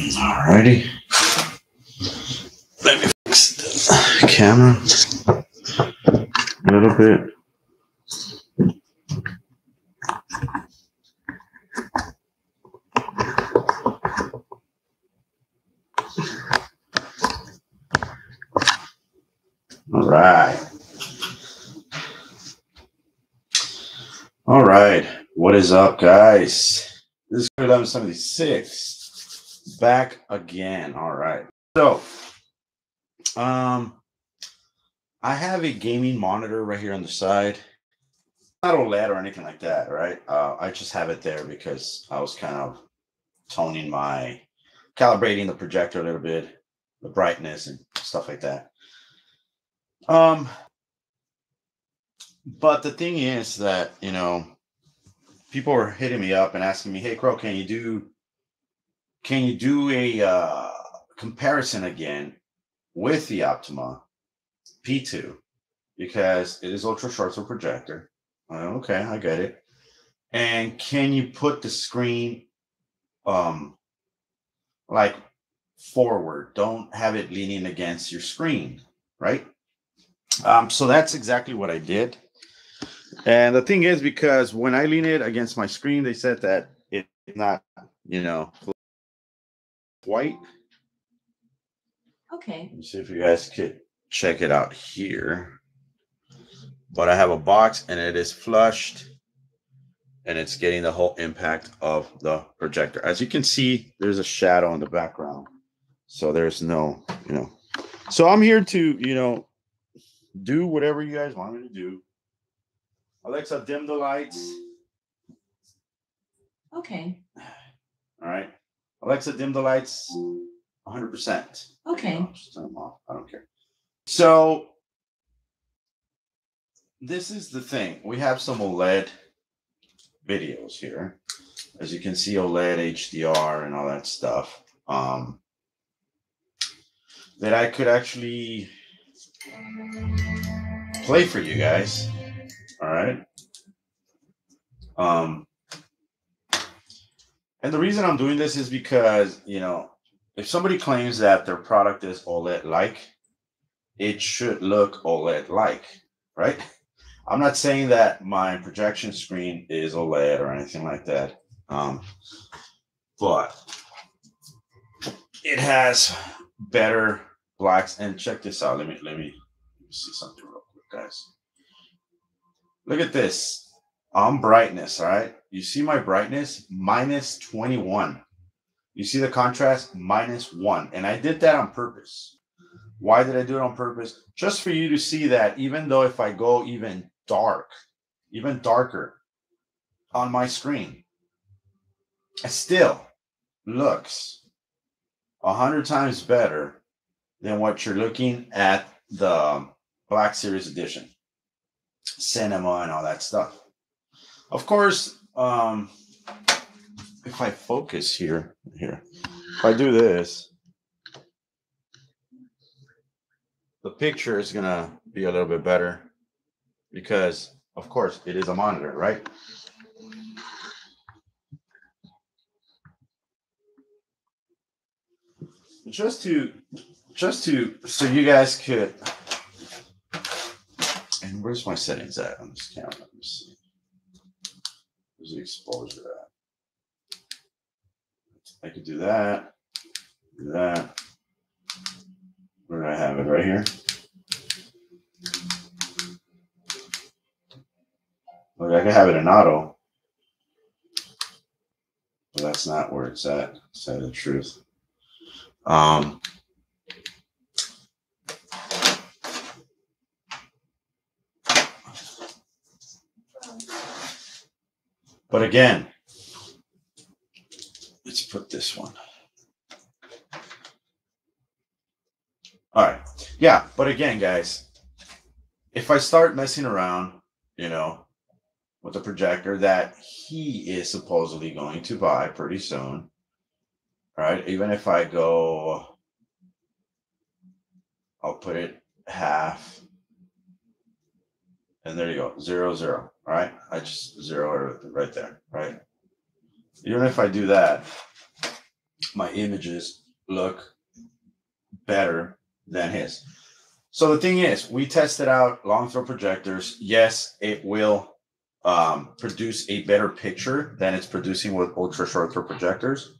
Alrighty. Let me fix the camera a little bit. All right. All right. What is up, guys? This is 1176. Back again. All right. So, I have a gaming monitor right here on the side. Not OLED or anything like that, right? I just have it there because I was kind of calibrating the projector a little bit, the brightness and stuff like that. But the thing is that, people were hitting me up and asking me, "Hey, Crow, can you do a comparison again with the Optima P2 because it is ultra short for projector?" Okay, I get it. And can you put the screen like forward? Don't have it leaning against your screen, right? So that's exactly what I did. And the thing is, because when I lean it against my screen, they said that it's not, white. Okay. Let me see if you guys could check it out here. But I have a box and it is flushed and it's getting the whole impact of the projector. As you can see, there's a shadow in the background. So there's no, So I'm here to, do whatever you guys want me to do. Alexa, dim the lights. Okay. All right. Alexa, dim the lights 100%. Okay. Just turn them off. I don't care. So this is the thing. We have some OLED videos here. As you can see, OLED, HDR, and all that stuff. That I could actually play for you guys. All right. And the reason I'm doing this is because, if somebody claims that their product is OLED-like, it should look OLED-like, right? I'm not saying that my projection screen is OLED or anything like that, but it has better blacks. And check this out. Let me see something real quick, guys. Look at this. On brightness, all right? You see my brightness? Minus 21. You see the contrast? -1. And I did that on purpose. Why did I do it on purpose? Just for you to see that even though if I go even darker on my screen, it still looks 100 times better than what you're looking at the Black Series Edition, cinema and all that stuff. Of course, if I focus here, if I do this, the picture is going to be a little bit better because, of course, it is a monitor, right? Just to, so you guys could, and where's my settings at on this camera? Let me see. Where's the exposure at? I could do that. Where do I have it? Right here. Look, I can have it in auto, but that's not where it's at. To tell you the truth. But again, let's put this one. All right. Yeah. But again, guys, if I start messing around, with the projector that he is supposedly going to buy pretty soon, all right, even if I go, I'll put it half. And there you go, 0, 0. All right. I just zero it right there, right? Even if I do that, my images look better than his. So the thing is, we tested out long throw projectors. Yes, it will produce a better picture than it's producing with ultra short throw projectors,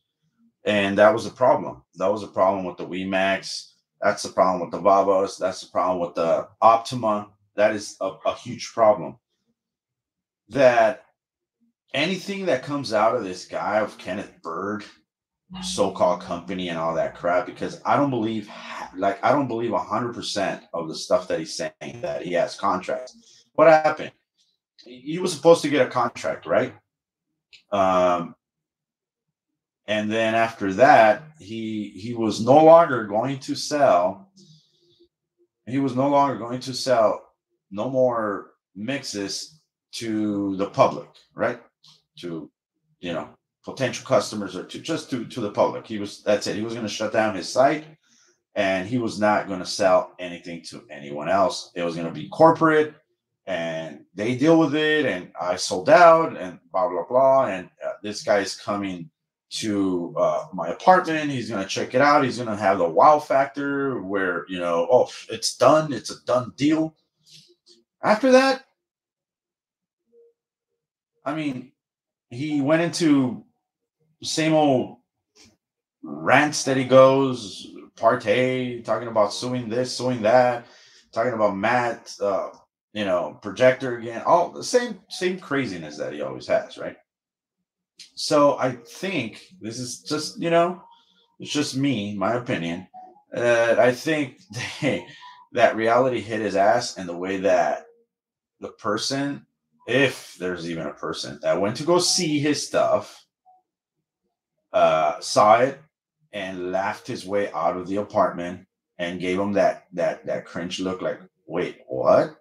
and that was a problem. That was a problem with the WeMax. That's the problem with the Vavos. That's the problem with the Optima. That is a huge problem. That anything that comes out of this guy of Kenneth Bird so-called company and all that crap, because I don't believe, like, I don't believe 100% of the stuff that he's saying that he has contracts. What happened? He was supposed to get a contract, right? Um, and then after that, he was no longer going to sell. He was no longer going to sell no more mixes to the public, right? To, you know, potential customers, or to just to the public. He was, that's it. He was going to shut down his site, and he was not going to sell anything to anyone else. It was going to be corporate, and they deal with it. And I sold out, and blah blah blah. And this guy is coming to my apartment. He's going to check it out. He's going to have the wow factor where, you know, oh, it's done. It's a done deal. After that, I mean, he went into same old rants that he goes, partay, talking about suing this, suing that, talking about Matt, you know, projector again, all the same craziness that he always has, right? So I think this is just, you know, it's just me, my opinion. I think that reality hit his ass, and the way that the person, if there's even a person that went to go see his stuff, saw it and laughed his way out of the apartment and gave him that cringe look, like, wait, what?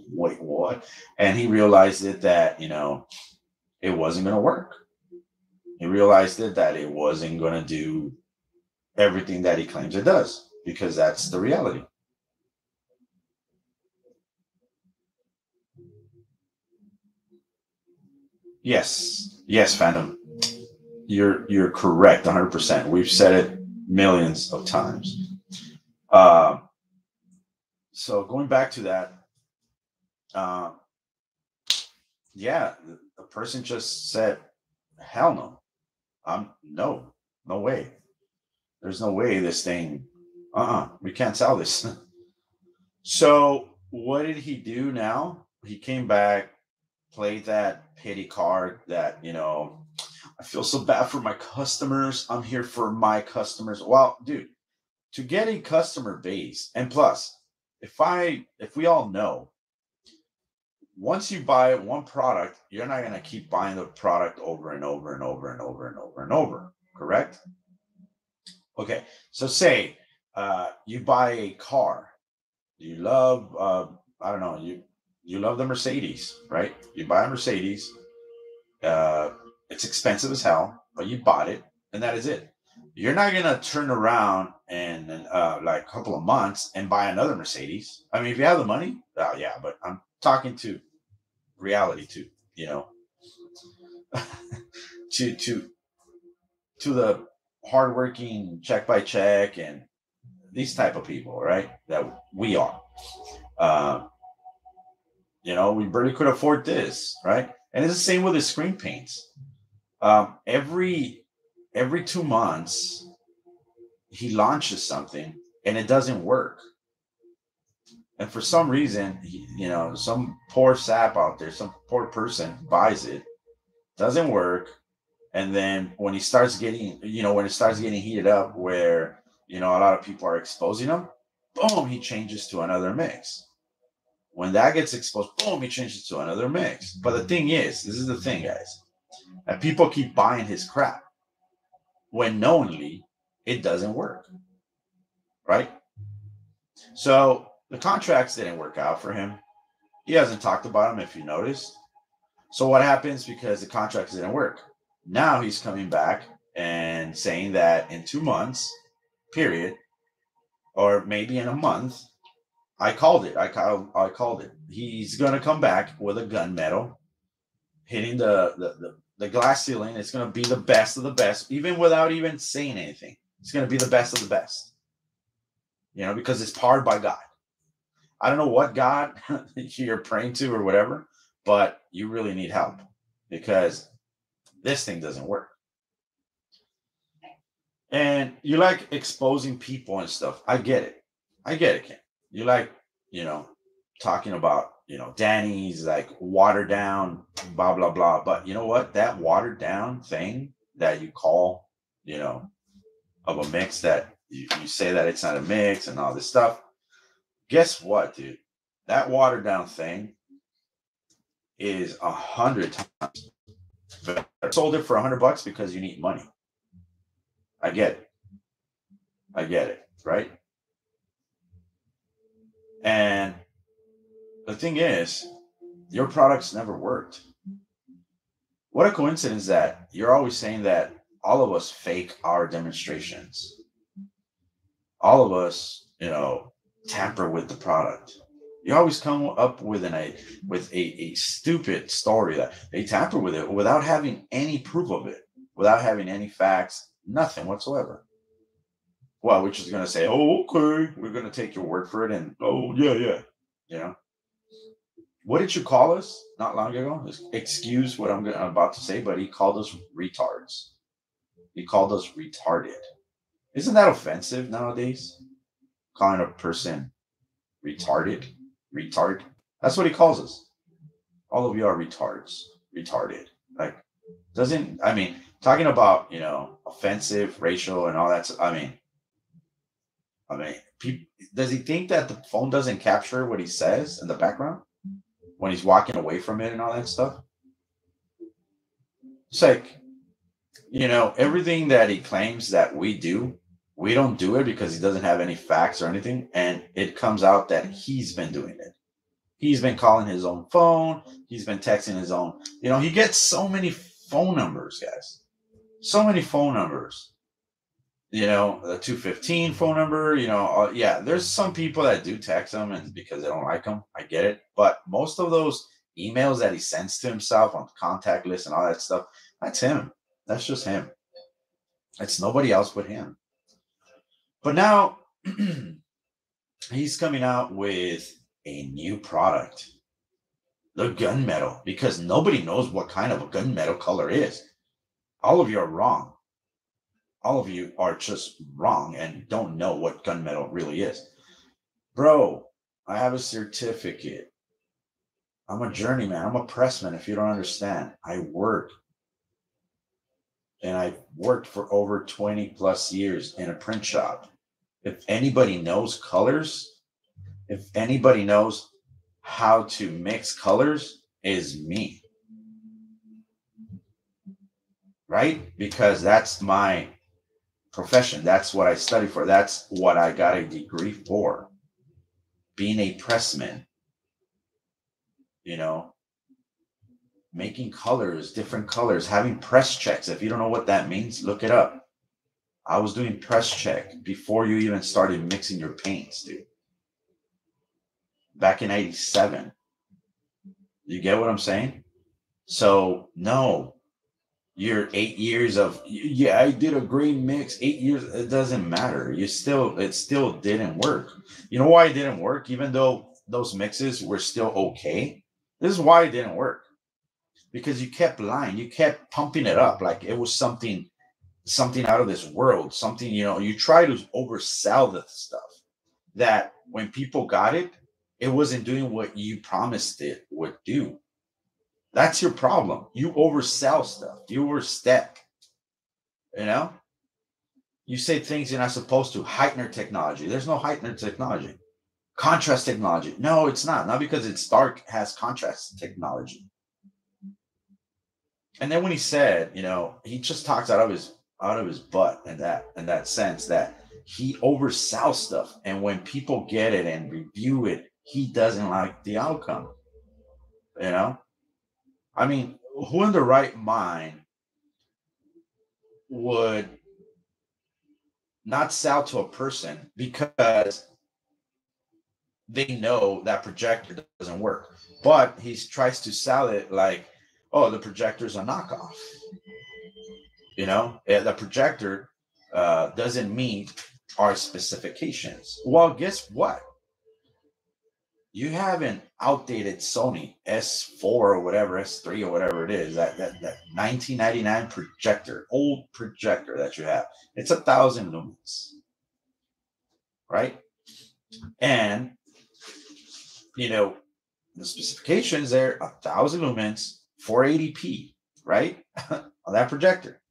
Wait, what? And he realized it, that, you know, it wasn't going to work. He realized it, that it wasn't going to do everything that he claims it does, because that's the reality. Yes, yes, Phantom, you're correct, 100%. We've said it millions of times. Uh, so going back to that, uh, yeah, the person just said, "Hell no, no, no way. There's no way this thing. We can't sell this." So what did he do now? He came back, played that pity card that, you know, I feel so bad for my customers. I'm here for my customers. Well, dude, to get a customer base, and plus, if we all know, once you buy one product, you're not going to keep buying the product over and over and over and over and over and over. Correct? Okay. So say you buy a car. You love, I don't know, you love the Mercedes, right? You buy a Mercedes. Uh, it's expensive as hell, but you bought it, and that is it. You're not gonna turn around and like a couple of months and buy another Mercedes. I mean, if you have the money, yeah. But I'm talking to reality too. You know, to the hardworking check by check and these type of people, right? That we are. Uh, you know, we barely could afford this, right? And it's the same with the screen paints. Every 2 months, he launches something and it doesn't work. And for some reason, you know, some poor sap out there, some poor person buys it, doesn't work, and then when he starts getting, you know, when it starts getting heated up, where, you know, a lot of people are exposing him, boom, he changes to another mix. When that gets exposed, boom, he changes to another mix. But the thing is, this is the thing, guys, that people keep buying his crap when knowingly it doesn't work, right? So the contracts didn't work out for him. He hasn't talked about them, if you noticed. So what happens, because the contracts didn't work? Now he's coming back and saying that in 2 months, period, or maybe in a month, I called it. I called it. He's gonna come back with a gunmetal, hitting the glass ceiling. It's going to be the best of the best, even without even saying anything. It's going to be the best of the best, because it's powered by God. I don't know what God you're praying to or whatever, but you really need help because this thing doesn't work. And you like exposing people and stuff. I get it. Ken. You like, talking about, Danny's like watered down, blah, blah, blah. But you know what? That watered down thing that you call, of a mix that you say that it's not a mix and all this stuff. Guess what, dude? That watered down thing is 100 times better. Sold it for $100 because you need money. I get it, right? And the thing is, your products never worked. What a coincidence that you're always saying that all of us fake our demonstrations. All of us, tamper with the product. You always come up with a stupid story that they tamper with it without having any proof of it, without having any facts, nothing whatsoever. Well, we're just going to say, oh, okay, we're going to take your word for it. And, oh, yeah. What did you call us not long ago? Excuse what I'm about to say, but he called us retards. He called us retarded. Isn't that offensive nowadays? Calling a person retarded? Retard? That's what he calls us. All of you are retards. Retarded. Like, talking about, offensive, racial, and all that. Does he think that the phone doesn't capture what he says in the background when he's walking away from it and all that stuff? It's like, everything that he claims that we do, we don't do it because he doesn't have any facts or anything. And it comes out that he's been doing it. He's been calling his own phone. He's been texting his own. He gets so many phone numbers, guys. So many phone numbers. The 215 phone number, yeah, there's some people that do text him and because they don't like him. I get it. But most of those emails that he sends to himself on contact list and all that stuff, that's him. That's just him. It's nobody else but him. But now he's coming out with a new product, the gunmetal, because nobody knows what kind of a gunmetal color is. All of you are wrong. All of you are just wrong and don't know what gunmetal really is. Bro, I have a certificate. I'm a journeyman. I'm a pressman, if you don't understand. I work. And I've worked for over 20 plus years in a print shop. If anybody knows colors, if anybody knows how to mix colors, is me. Right? Because that's my profession. That's what I study for. That's what I got a degree for. Being a pressman. Making colors, different colors, having press checks. If you don't know what that means, look it up. I was doing press check before you even started mixing your paints, dude. Back in 87. You get what I'm saying? So, no. You're 8 years of, yeah, I did a green mix, 8 years. It doesn't matter. It still didn't work. You know why it didn't work? Even though those mixes were still okay. This is why it didn't work. Because you kept lying. You kept pumping it up like it was something out of this world. Something, you try to oversell the stuff that when people got it, it wasn't doing what you promised it would do. That's your problem. You oversell stuff. You overstep. You say things you're not supposed to. Heightener technology. There's no Heightener technology. Contrast technology. No, it's not. Not because it's dark has contrast technology. And then when he said, he just talks out of his butt in that sense that he oversells stuff. And when people get it and review it, he doesn't like the outcome. Who in the right mind would not sell to a person because they know that projector doesn't work, but he tries to sell it like, oh, the projector's a knockoff. The projector doesn't meet our specifications. Well, guess what? You have an outdated Sony S4 or whatever, S3 or whatever it is, that 1999 projector, old projector that you have. It's 1,000 lumens, right? And the specifications there, 1,000 lumens, 480p, right, on that projector.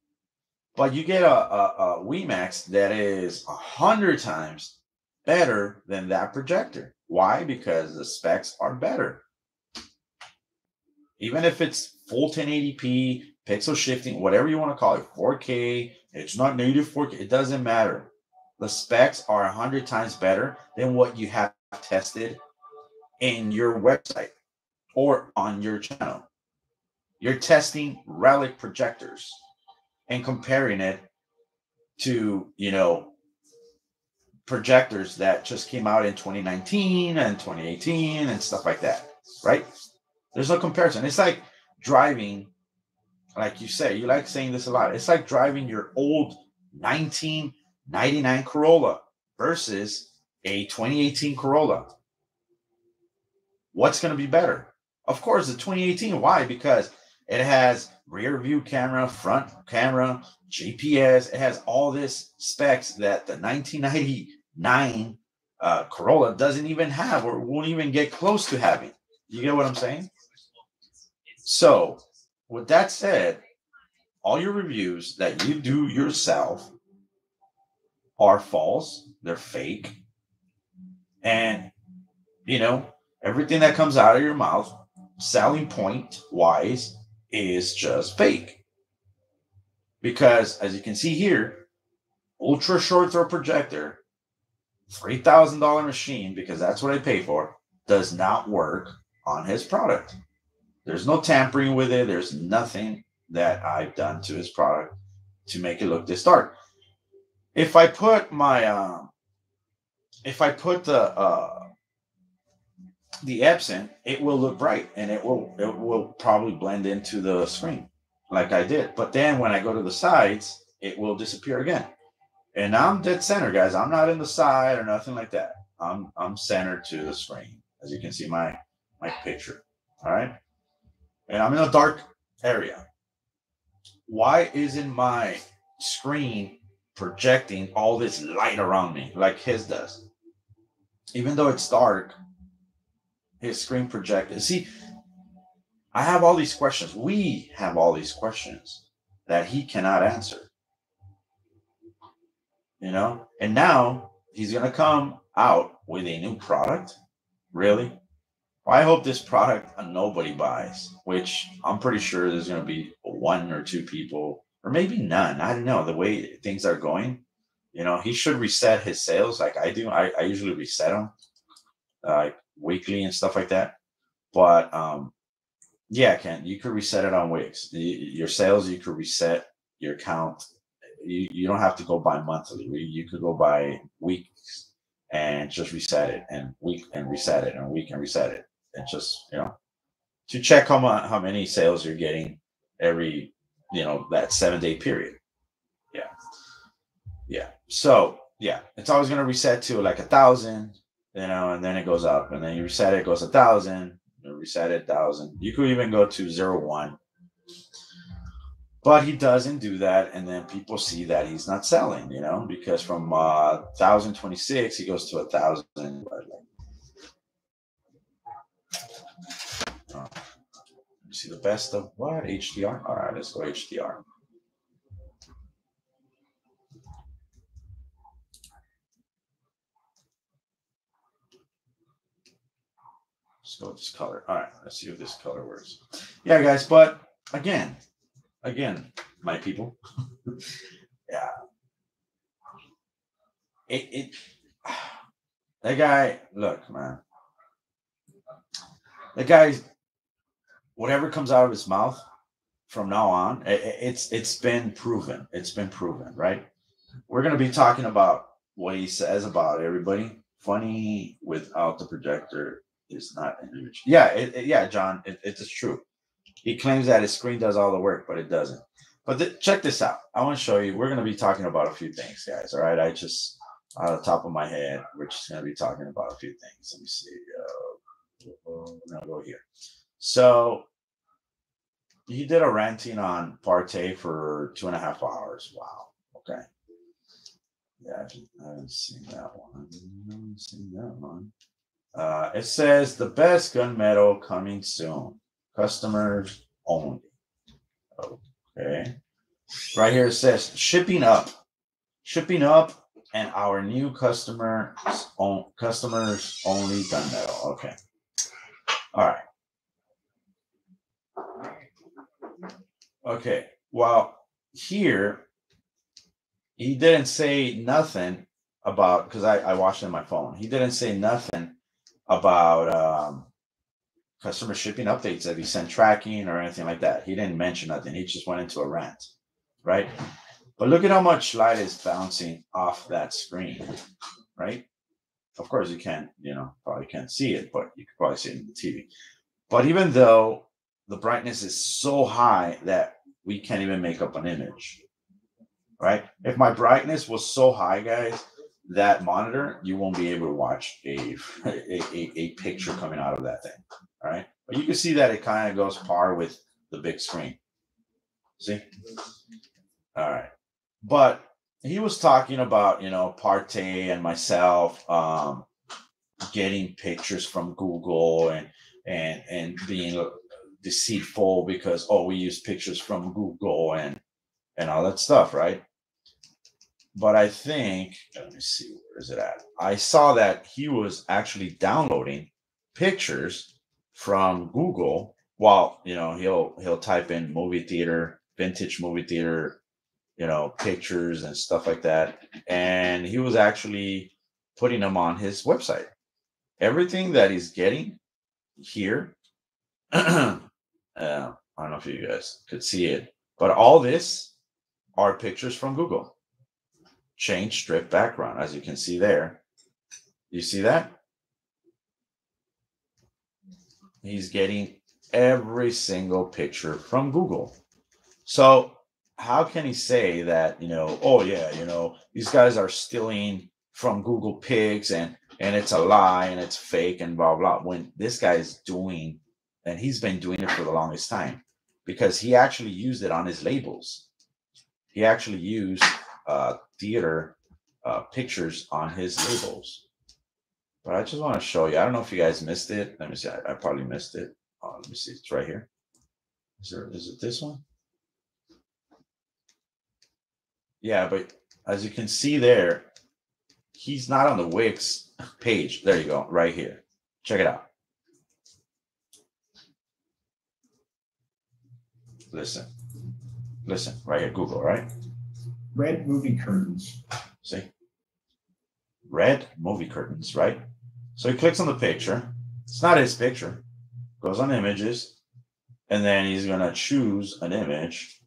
But you get a WeMax that is 100 times better than that projector. Why? Because the specs are better. Even if it's full 1080p, pixel shifting, whatever you want to call it, 4K, it's not native 4K, it doesn't matter. The specs are 100 times better than what you have tested in your website or on your channel. You're testing relic projectors and comparing it to, projectors that just came out in 2019 and 2018 and stuff like that, right? There's no comparison. It's like driving, like you say, you like saying this a lot. It's like driving your old 1999 Corolla versus a 2018 Corolla. What's going to be better? Of course, the 2018. Why? Because it has rear view camera, front camera, GPS. It has all this specs that the 1999 Corolla doesn't even have or won't even get close to having. You get what I'm saying? So, with that said, all your reviews that you do yourself are false. They're fake. And, everything that comes out of your mouth, selling point wise, is just fake. Because as you can see here, ultra short throw projector, $3,000 machine, because that's what I pay for, does not work on his product. There's no tampering with it. There's nothing that I've done to his product to make it look this dark. If I put the Epson, it will look bright and it will probably blend into the screen like I did. But then when I go to the sides, it will disappear again. And I'm dead center, guys. I'm not in the side or nothing like that. I'm centered to the screen, as you can see my picture. All right. And I'm in a dark area. Why isn't my screen projecting all this light around me like his does? Even though it's dark, his screen projected. See, I have all these questions. We have all these questions that he cannot answer. And now he's going to come out with a new product. Really? Well, I hope this product nobody buys, which I'm pretty sure there's going to be one or two people, or maybe none. I don't know. The way things are going, he should reset his sales like I do. I usually reset them like weekly and stuff like that. But yeah, Ken, you could reset it on Wix. Your sales, you could reset your count. You don't have to go by monthly. You could go by weeks and just reset it, and week and reset it, and week and reset it, and just to check how many sales you're getting every that 7-day period. Yeah. So yeah, it's always gonna reset to like 1,000, and then it goes up, and then you reset it, it goes 1,000. You reset it 1,000. You could even go to 0.1. But he doesn't do that, and then people see that he's not selling, because from 1,026 he goes to 1,000. You see the best of what? HDR? All right, let's go HDR. Let's go with this color. All right, let's see if this color works. Yeah, guys, but again, my people. Yeah. That guy, look, man. That guy, whatever comes out of his mouth from now on, it's been proven. It's been proven, right? We're gonna be talking about what he says about everybody. Funny without the projector is not an image. Yeah, yeah, John, it's true. He claims that his screen does all the work, but it doesn't. But check this out. I want to show you. We're going to be talking about a few things, guys. All right. I just, out of the top of my head, we're just going to be talking about a few things. Let me see. We're going to go here. So he did a ranting on Partey for 2.5 hours. Wow. Okay. Yeah, I haven't seen that one. I haven't seen that one. It says the best gunmetal coming soon. Customers only. Okay. Right here it says shipping up, and our new customers only gunmetal. Okay. All right. Okay. Well, here he didn't say nothing about, because I watched it on my phone. He didn't say nothing about customer shipping updates that he sent tracking or anything like that. He didn't mention nothing. He just went into a rant, right? But look at how much light is bouncing off that screen, right? Of course, you can't, probably can't see it, but you can probably see it in the TV. But even though the brightness is so high that we can't even make up an image, right? If my brightness was so high, guys, that monitor, you won't be able to watch a picture coming out of that thing. All right. But you can see that it kind of goes par with the big screen. See? All right. But he was talking about, Partey and myself getting pictures from Google and being deceitful because, we use pictures from Google and all that stuff, right? But I think, let me see, where is it at? I saw that he was actually downloading pictures from Google while, he'll type in movie theater, vintage movie theater, pictures and stuff like that. And he was actually putting them on his website. Everything that he's getting here, I don't know if you guys could see it, but all this are pictures from Google. Change strip background, as you can see there. You see that? He's getting every single picture from Google. So how can he say that, these guys are stealing from Google Pics and it's a lie and it's fake and blah, blah, when this guy is doing, and he's been doing it for the longest time, because he actually used it on his labels. He actually used theater pictures on his labels. But I just want to show you. I don't know if you guys missed it. Let me see. I probably missed it. Let me see. It's right here. Is it this one? Yeah, but as you can see there, he's not on the Wix page. There you go, right here. Check it out. Listen, right here, Google, right? Red movie curtains. See? Red movie curtains, right? So he clicks on the picture. It's not his picture. Goes on images, and then he's going to choose an image.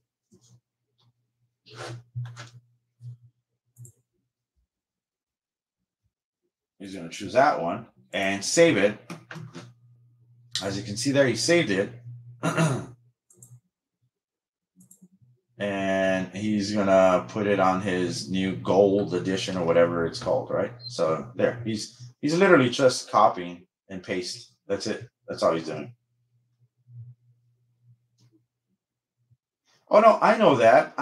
He's going to choose that one and save it. As you can see there, he saved it. And he's going to put it on his new gold edition or whatever it's called, right? So there, he's literally just copying and paste. That's it. That's all he's doing. Oh, no, I know that.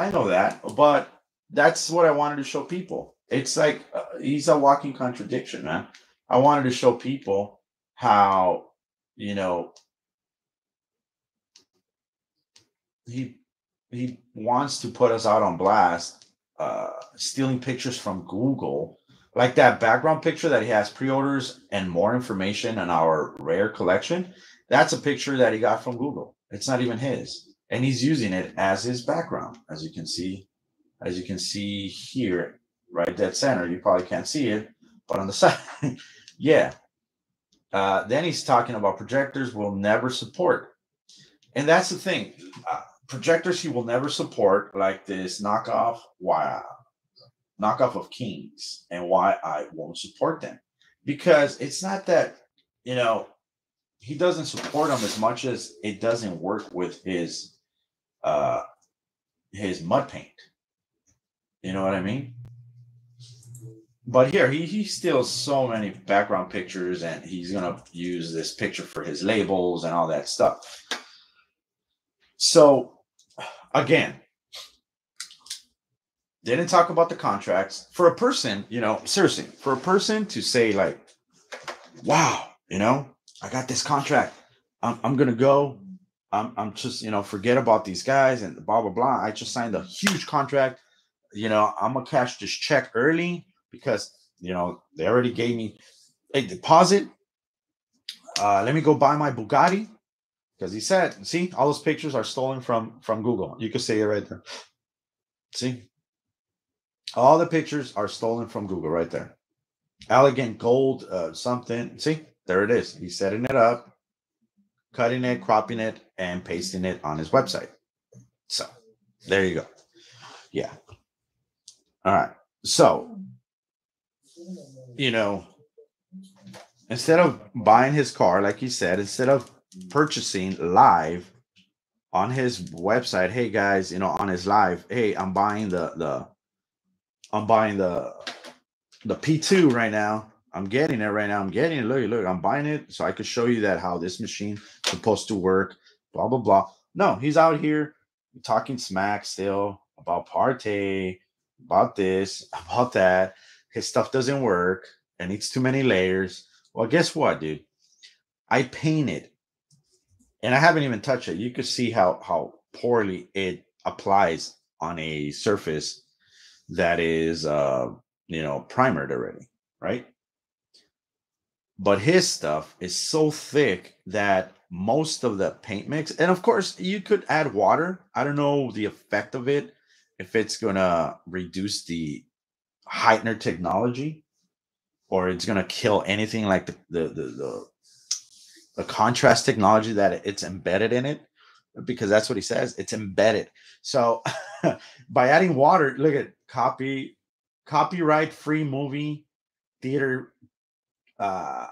But that's what I wanted to show people. It's like he's a walking contradiction, man. I wanted to show people how, he wants to put us out on blast, stealing pictures from Google, like that background picture that he has pre-orders and more information on our rare collection. That's a picture that he got from Google. It's not even his, and he's using it as his background, as you can see here, right dead center. You probably can't see it, but on the side, yeah. Then he's talking about projectors will never support, and that's the thing. Projectors he will never support, like this knockoff of Kings, and why I won't support them, because it's not that he doesn't support them as much as it doesn't work with uh his mud paint. You know what I mean? But here he steals so many background pictures, and he's gonna use this picture for his labels and all that stuff. So again, didn't talk about the contracts. For a person, you know, seriously, for a person to say like, wow, you know, I got this contract. I'm gonna go. I'm just, you know, forget about these guys and blah blah blah. I just signed a huge contract. You know, I'm gonna cash this check early because, you know, they already gave me a deposit. Let me go buy my Bugatti, because he said, see, all those pictures are stolen from Google. You can see it right there. See, all the pictures are stolen from Google right there. Elegant gold, something. See, there it is. He's setting it up, cutting it, cropping it, and pasting it on his website. So there you go. Yeah. All right. So, you know, instead of buying his car, like he said, instead of purchasing live on his website, hey guys, you know, on his live, hey, I'm buying the P2 right now. I'm getting it right now. I'm getting it. Look, I'm buying it so I could show you that how this machine supposed to work. Blah blah blah. No, he's out here talking smack still about Partey, about this, about that. His stuff doesn't work. It needs too many layers. Well, guess what, dude? I painted, and I haven't even touched it. You could see how poorly it applies on a surface that is you know, primered already, right? But his stuff is so thick that most of the paint mix, and of course you could add water. I don't know the effect of it, if it's gonna reduce the heightener technology, or it's gonna kill anything like the contrast technology that it's embedded in it, because that's what he says, it's embedded. So by adding water, look at copyright free movie theater uh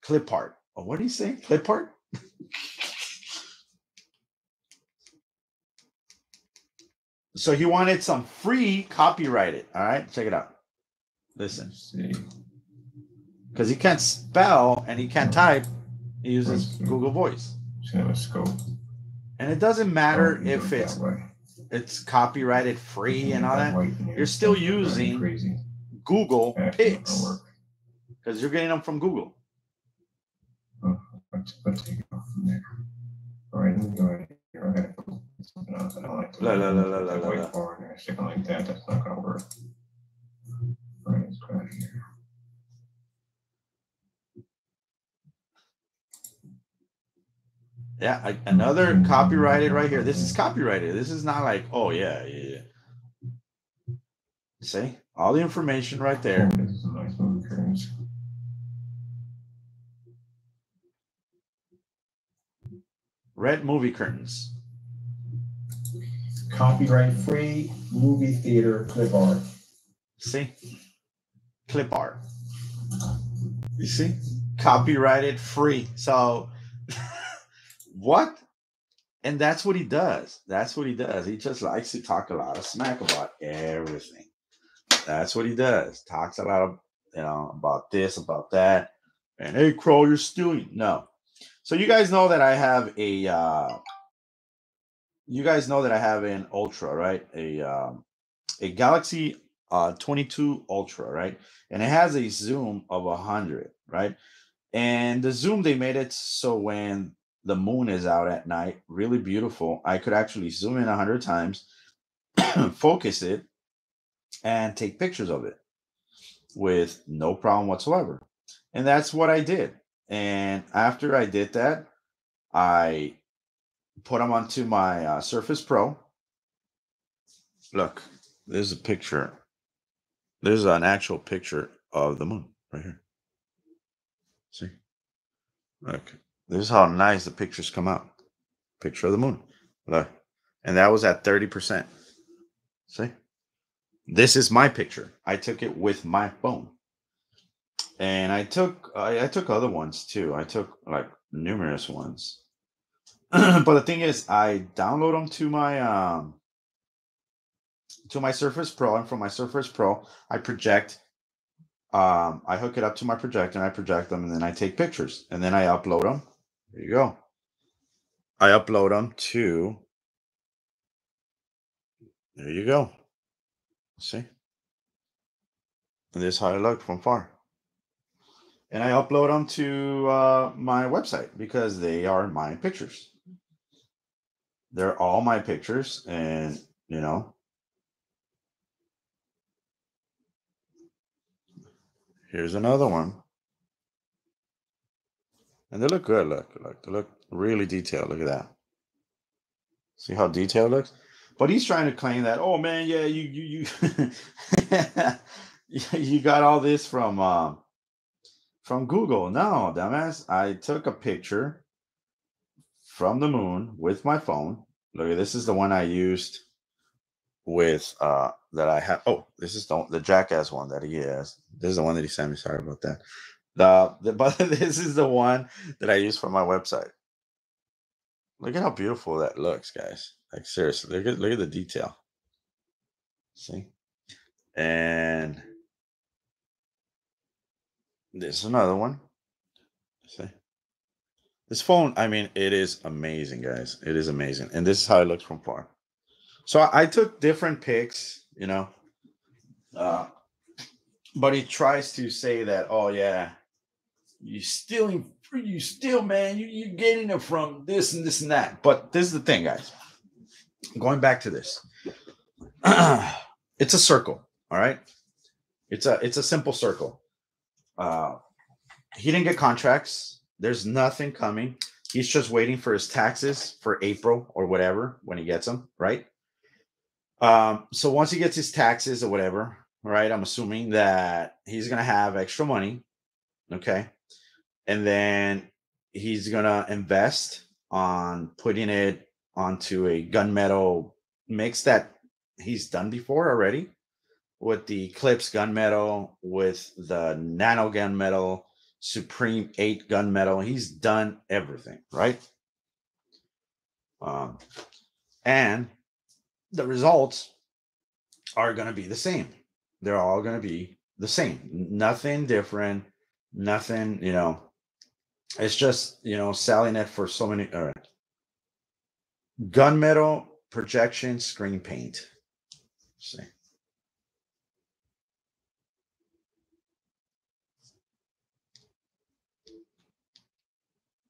clip art. Oh, what do you say? Clip art? So he wanted some free copyrighted. All right, check it out. Listen. Because he can't spell and he can't type, he uses Google Voice. And it doesn't matter if it's copyrighted free and all that. You're still using Google pics because you're getting them from Google. Let's take it off from there. All right, let me go ahead here. I gotta put something else. I don't like to white bar and stick it like that. That's not gonna work. All right, let's go ahead here. Yeah, another copyrighted right here. This is copyrighted. This is not like, oh yeah. See, all the information right there. This is a nice movie curtains. Red movie curtains. Copyright free movie theater clip art. See? Clip art. You see? Copyrighted free. So what? And that's what he does. That's what he does. He just likes to talk a lot of smack about everything. That's what he does. Talks a lot of, you know, about this, about that. And hey, Crow, you're stealing. No. So you guys know that I have a an Ultra, right? A Galaxy 22 Ultra, right? And it has a zoom of 100, right? And the zoom, they made it so when the moon is out at night, really beautiful, I could actually zoom in 100 times, focus it, and take pictures of it with no problem whatsoever. And that's what I did. And after I did that, I put them onto my Surface Pro. Look, there's a picture. There's an actual picture of the moon right here. See? Look, this is how nice the pictures come out. Picture of the moon. Look. And that was at 30%. See? This is my picture. I took it with my phone. And I took other ones too. I took like numerous ones. But the thing is, I download them to my Surface Pro, and from my Surface Pro, I project. I hook it up to my projector, and I project them, and then I take pictures, and then I upload them. There you go. I upload them to. There you go. See, and this is how I look from far. And I upload them to my website because they are my pictures. They're all my pictures, and you know, here's another one, and they look good. They look really detailed. Look at that. See how detailed it looks? But he's trying to claim that, oh man, yeah, you you got all this from Google. No, dumbass. I took a picture from the moon with my phone. Look at this is the one I used with that I have. Oh, this is the jackass one that he has. This is the one that he sent me. Sorry about that. But this is the one that I use for my website. Look at how beautiful that looks, guys. Like seriously, look at the detail. See? And there's another one. See? This phone, I mean, it is amazing, guys. It is amazing. And this is how it looks from far. So I took different pics, you know. Uh, but he tries to say that, oh yeah, you steal, man. You're getting it from this and this and that. But this is the thing, guys. Going back to this. It's a circle, all right? It's a simple circle. He didn't get contracts. There's nothing coming. He's just waiting for his taxes for April or whatever when he gets them, right? So once he gets his taxes or whatever, right? I'm assuming that he's gonna have extra money, okay, and then he's gonna invest on putting it onto a gunmetal mix that he's done before already with the Eclipse gunmetal, with the Nano gunmetal, Supreme 8 gunmetal. He's done everything, right? Um, and the results are going to be the same. They're all going to be the same. Nothing different. Nothing, you know. It's just, you know, selling it for so many. All right. Gunmetal projection screen paint. See.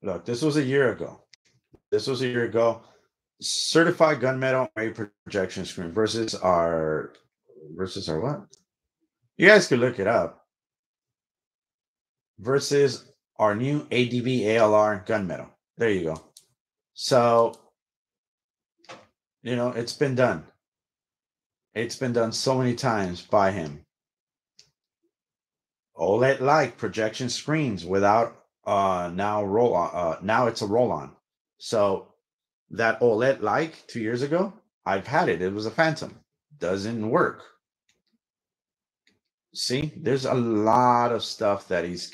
Look, this was a year ago. This was a year ago. Certified gunmetal array projection screen versus our what? You guys could look it up. Versus our new ADB ALR gunmetal. There you go. So, you know, it's been done. It's been done so many times by him. OLED like projection screens without now roll on. Now it's a roll on. So that OLED like 2 years ago, I've had it. It was a Phantom. Doesn't work. See, there's a lot of stuff that he's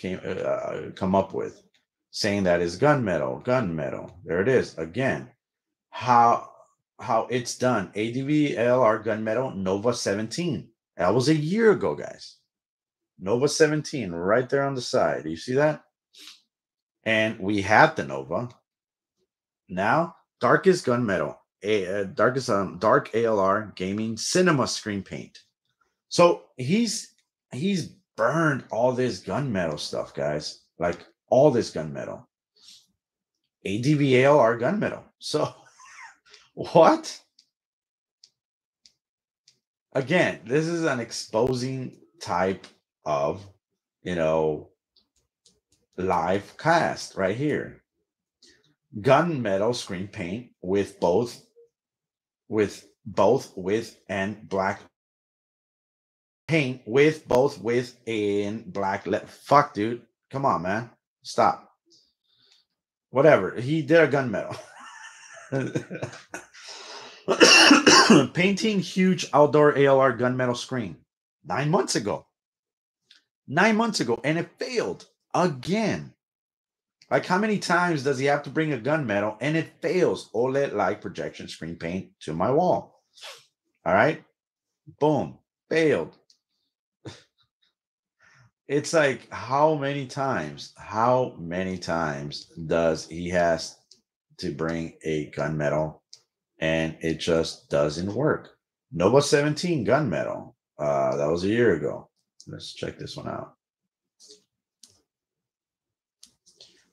come up with, saying that is gunmetal. There it is again. How it's done? ADV ALR gunmetal Nova 17. That was a year ago, guys. Nova 17, right there on the side. Do you see that? And we had the Nova. Now, darkest gunmetal, dark ALR gaming cinema screen paint. So he's burned all this gunmetal stuff, guys. Like all this gunmetal. ADVALR gunmetal. So what? Again, this is an exposing type of, you know, live cast right here. Gunmetal screen paint with both and black paint with both with and black. Fuck, dude. Come on, man. Stop. Whatever. He did a gunmetal. Painting huge outdoor ALR gunmetal screen 9 months ago. 9 months ago, and it failed again. Like, how many times does he have to bring a gunmetal and it fails? OLED light projection screen paint to my wall. All right. Boom. Failed. It's like, how many times does he has to bring a gunmetal and it just doesn't work? Nova 17 gunmetal. That was a year ago. Let's check this one out.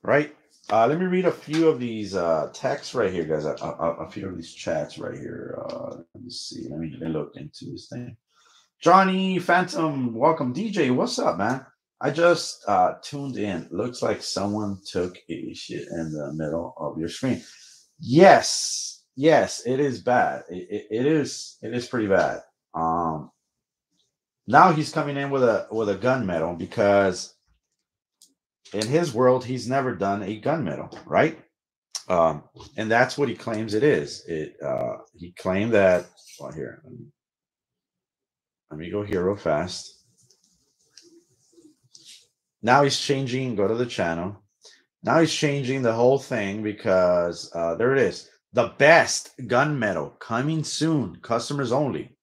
Right. Let me read a few of these texts right here, guys. A few of these chats right here. Let me see. Let me look into this thing. Johnny Phantom, welcome. DJ, what's up, man? I just tuned in. Looks like someone took a shit in the middle of your screen. Yes, it is bad. It is pretty bad. Now he's coming in with a gunmetal because in his world he's never done a gunmetal, right? And that's what he claims it is. He claimed that. Well, here, let me go here real fast. Now he's changing. Go to the channel. Now he's changing the whole thing because there it is. The best gunmetal coming soon. Customers only.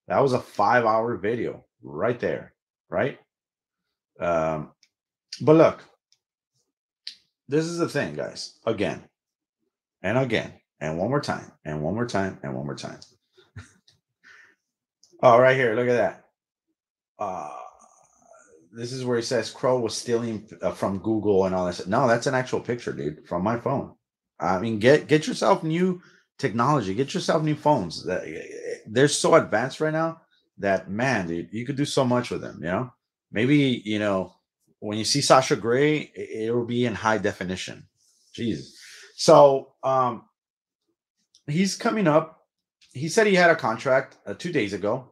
That was a 5-hour video right there. Right. But look, this is the thing, guys. Again and again and one more time and one more time and one more time. Oh, right here. Look at that. This is where he says Crow was stealing from Google and all that. No, that's an actual picture, dude, from my phone. I mean, get yourself new technology. Get yourself new phones. They're so advanced right now that, man, dude, you could do so much with them. You know, maybe when you see Sasha Grey, it will be in high definition. Jesus. So he's coming up. He said he had a contract 2 days ago.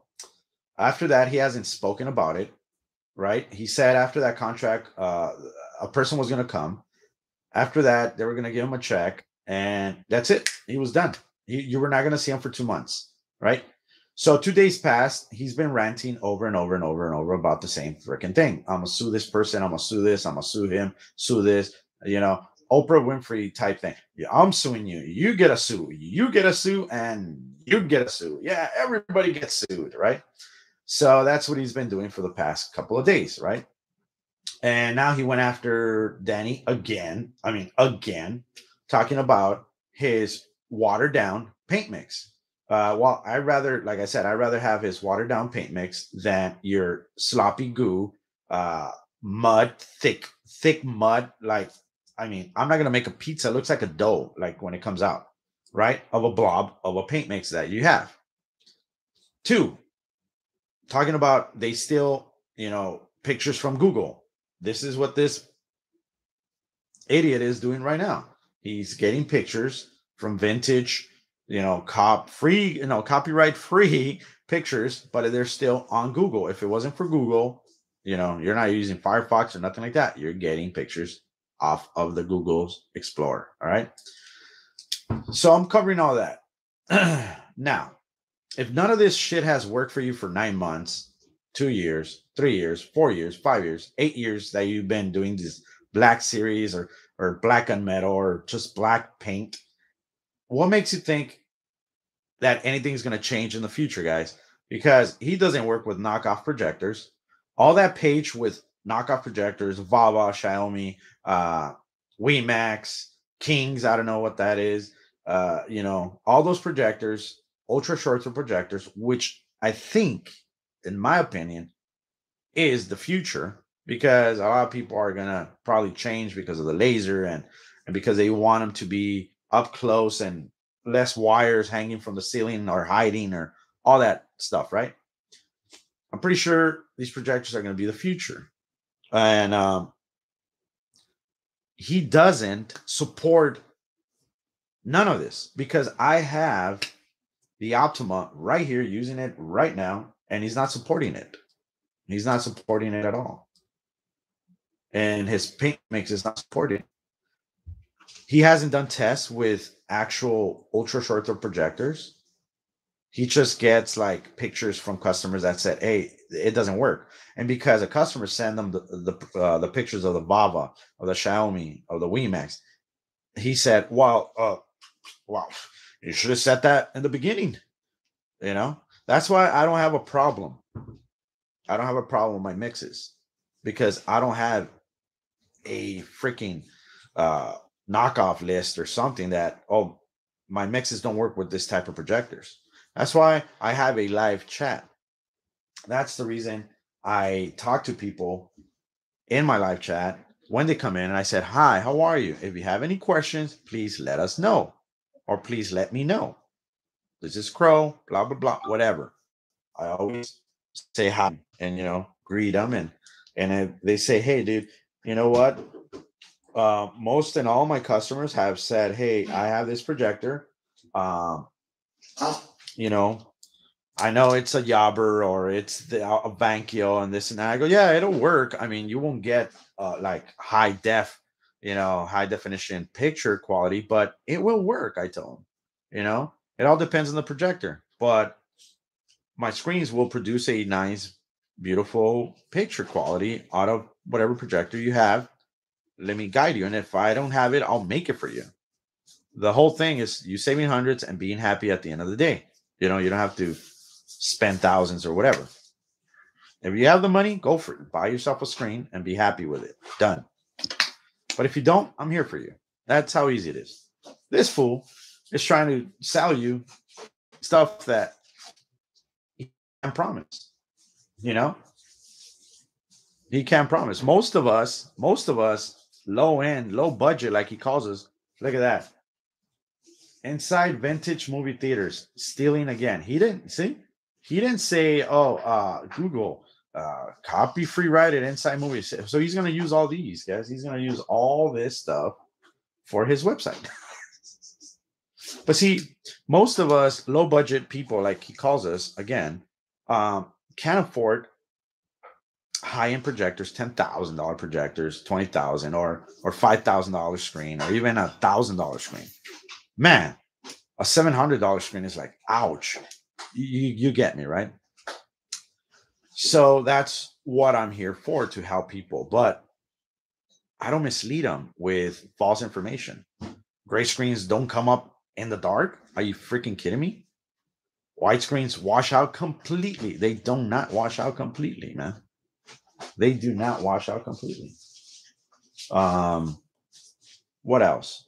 After that, he hasn't spoken about it. Right? He said after that contract, a person was going to come. After that, they were going to give him a check, and that's it. He was done. You were not going to see him for 2 months, right? So 2 days passed. He's been ranting over and over and over and over about the same freaking thing. I'm gonna sue this person. I'm gonna sue this. I'm gonna sue him. Sue this. Oprah Winfrey type thing. Yeah, I'm suing you. You get a sue. You get a sue, and you get a sue. Yeah, everybody gets sued, right? So that's what he's been doing for the past couple of days, right? And now he went after Danny again. I mean, again, talking about his watered down paint mix. Well, like I said, I'd rather have his watered down paint mix than your sloppy goo, mud, thick mud. Like, I mean, I'm not going to make a pizza. It looks like a dough, like when it comes out, right? Of a blob of a paint mix that you have. 2, talking about they steal, pictures from Google. This is what this idiot is doing right now. He's getting pictures from vintage, copyright free pictures, but they're still on Google. If it wasn't for Google, you're not using Firefox or nothing like that. You're getting pictures off of the Google's Explorer. All right. So I'm covering all that. Now, if none of this shit has worked for you for 9 months, 2 years, 3 years, 4 years, 5 years, 8 years that you've been doing this black series or black gunmetal or just black paint, what makes you think that anything's going to change in the future, guys? Because he doesn't work with knockoff projectors. All that page with knockoff projectors, Vava, Xiaomi, WeMax, Kings, I don't know what that is. All those projectors, ultra short projectors, which I think, in my opinion, is the future, because a lot of people are gonna probably change because of the laser and because they want them to be up close and less wires hanging from the ceiling or hiding or all that stuff, right? I'm pretty sure these projectors are going to be the future, and he doesn't support none of this because I have the Optima right here using it right now, and he's not supporting it. He's not supporting it at all. And his paint mix is not supported. He hasn't done tests with actual ultra short throw projectors. He just gets like pictures from customers that said, "Hey, it doesn't work," and because a customer send them the pictures of the Vava, of the Xiaomi, of the WeMax, he said, "Well, wow, you should have said that in the beginning." You know, that's why I don't have a problem. I don't have a problem with my mixes because I don't have a freaking uh, knockoff list or something that, oh, my mixes don't work with this type of projectors. That's why I have a live chat. That's the reason I talk to people in my live chat when they come in, and I said, "Hi, how are you? If you have any questions, please let us know, or please let me know. This is Crow, blah blah blah, whatever." I always say hi and greet them, and if they say, "Hey, dude, you know what? Most and all my customers have said, hey, I have this projector. Um, you know, I know it's a Yabber or it's a Vankyo and this and that." I go, "Yeah, it'll work. I mean, you won't get like high definition picture quality, but it will work." I tell them, it all depends on the projector, but my screens will produce a nice, beautiful picture quality out of whatever projector you have. Let me guide you. And if I don't have it, I'll make it for you. The whole thing is you saving hundreds and being happy at the end of the day. You don't have to spend thousands or whatever. If you have the money, go for it. Buy yourself a screen and be happy with it. Done. But if you don't, I'm here for you. That's how easy it is. This fool is trying to sell you stuff that he can't promise. You know, he can't promise. Most of us, low end, low budget, like he calls us. Look at that. Inside vintage movie theaters, stealing again. He didn't see. He didn't say, "Oh, Google, copy free ride at Inside Movies." So he's going to use all these guys. He's going to use all this stuff for his website. But see, most of us low budget people, like he calls us again, can't afford high end projectors, $10,000 projectors, 20,000 or $5,000 screen, or even $1,000 screen. Man, a $700 screen is like, ouch. You get me, right? So that's what I'm here for, to help people. But I don't mislead them with false information. Gray screens don't come up in the dark. Are you freaking kidding me? White screens wash out completely. They do not wash out completely, man. They do not wash out completely. What else?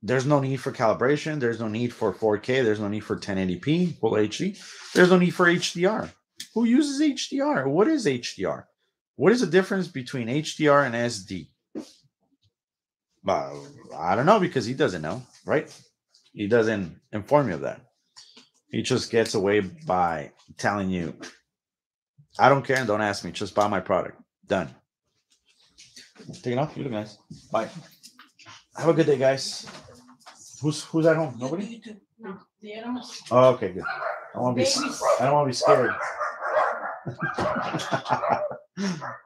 There's no need for calibration. There's no need for 4K. There's no need for 1080p, full HD. There's no need for HDR. Who uses HDR? What is HDR? What is the difference between HDR and SD? I don't know, because he doesn't know, right? He doesn't inform you of that. He just gets away by telling you, "I don't care and don't ask me. Just buy my product." Done. Take it off. You look nice. Bye. Have a good day, guys. Who's at home? Nobody? No, the animals. Oh, okay, good. I don't want to be scared.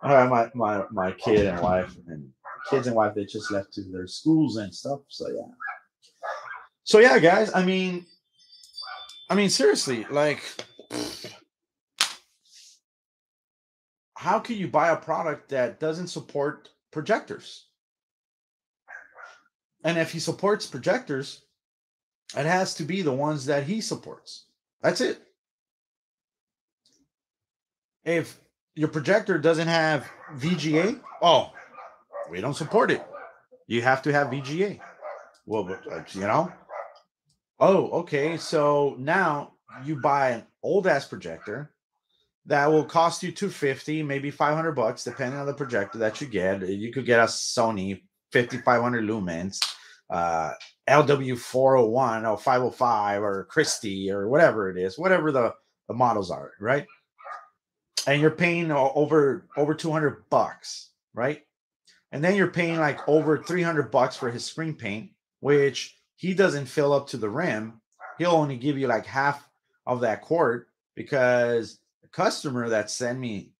All right, my kid and wife and kids and wife, they just left to their schools and stuff. So yeah, guys. I mean, seriously, like, how can you buy a product that doesn't support projectors? And if he supports projectors, it has to be the ones that he supports. That's it. If your projector doesn't have VGA, oh, we don't support it. You have to have VGA. Well, oh, okay. So now you buy an old ass projector that will cost you $250, maybe $500, depending on the projector that you get. You could get a Sony 5500 lumens, LW401 or 505 or Christie or whatever it is, whatever the models are, right? And you're paying over $200, right? And then you're paying like over $300 for his screen paint, which he doesn't fill up to the rim. He'll only give you like half of that quart, because the customer that sent me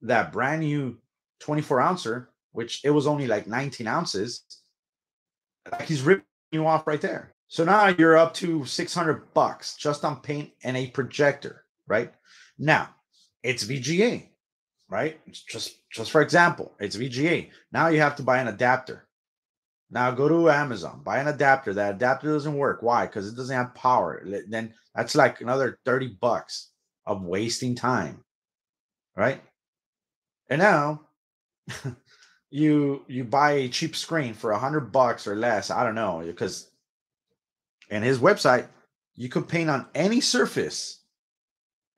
that brand new 24 ouncer, which it was only like 19 ounces, like he's ripping you off right there. So now you're up to $600 just on paint and a projector, right? Now it's VGA, right? Just for example, it's VGA. Now you have to buy an adapter. Now go to Amazon, buy an adapter. That adapter doesn't work. Why? Because it doesn't have power. Then that's like another $30 of wasting time, right? And now you buy a cheap screen for $100 or less. I don't know, because in his website you could paint on any surface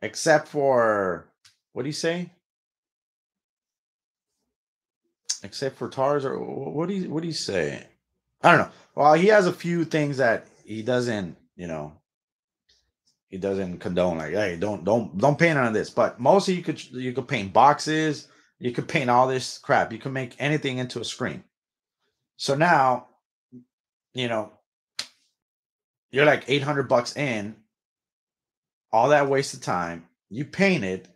except for, what do you say? Except for tars, or what do you say? I don't know. Well, he has a few things that he doesn't, he doesn't condone. Like, hey, don't paint on this. But mostly you could paint boxes. You could paint all this crap. You can make anything into a screen. So now, you know, you're like $800 in, all that wasted time. You paint it,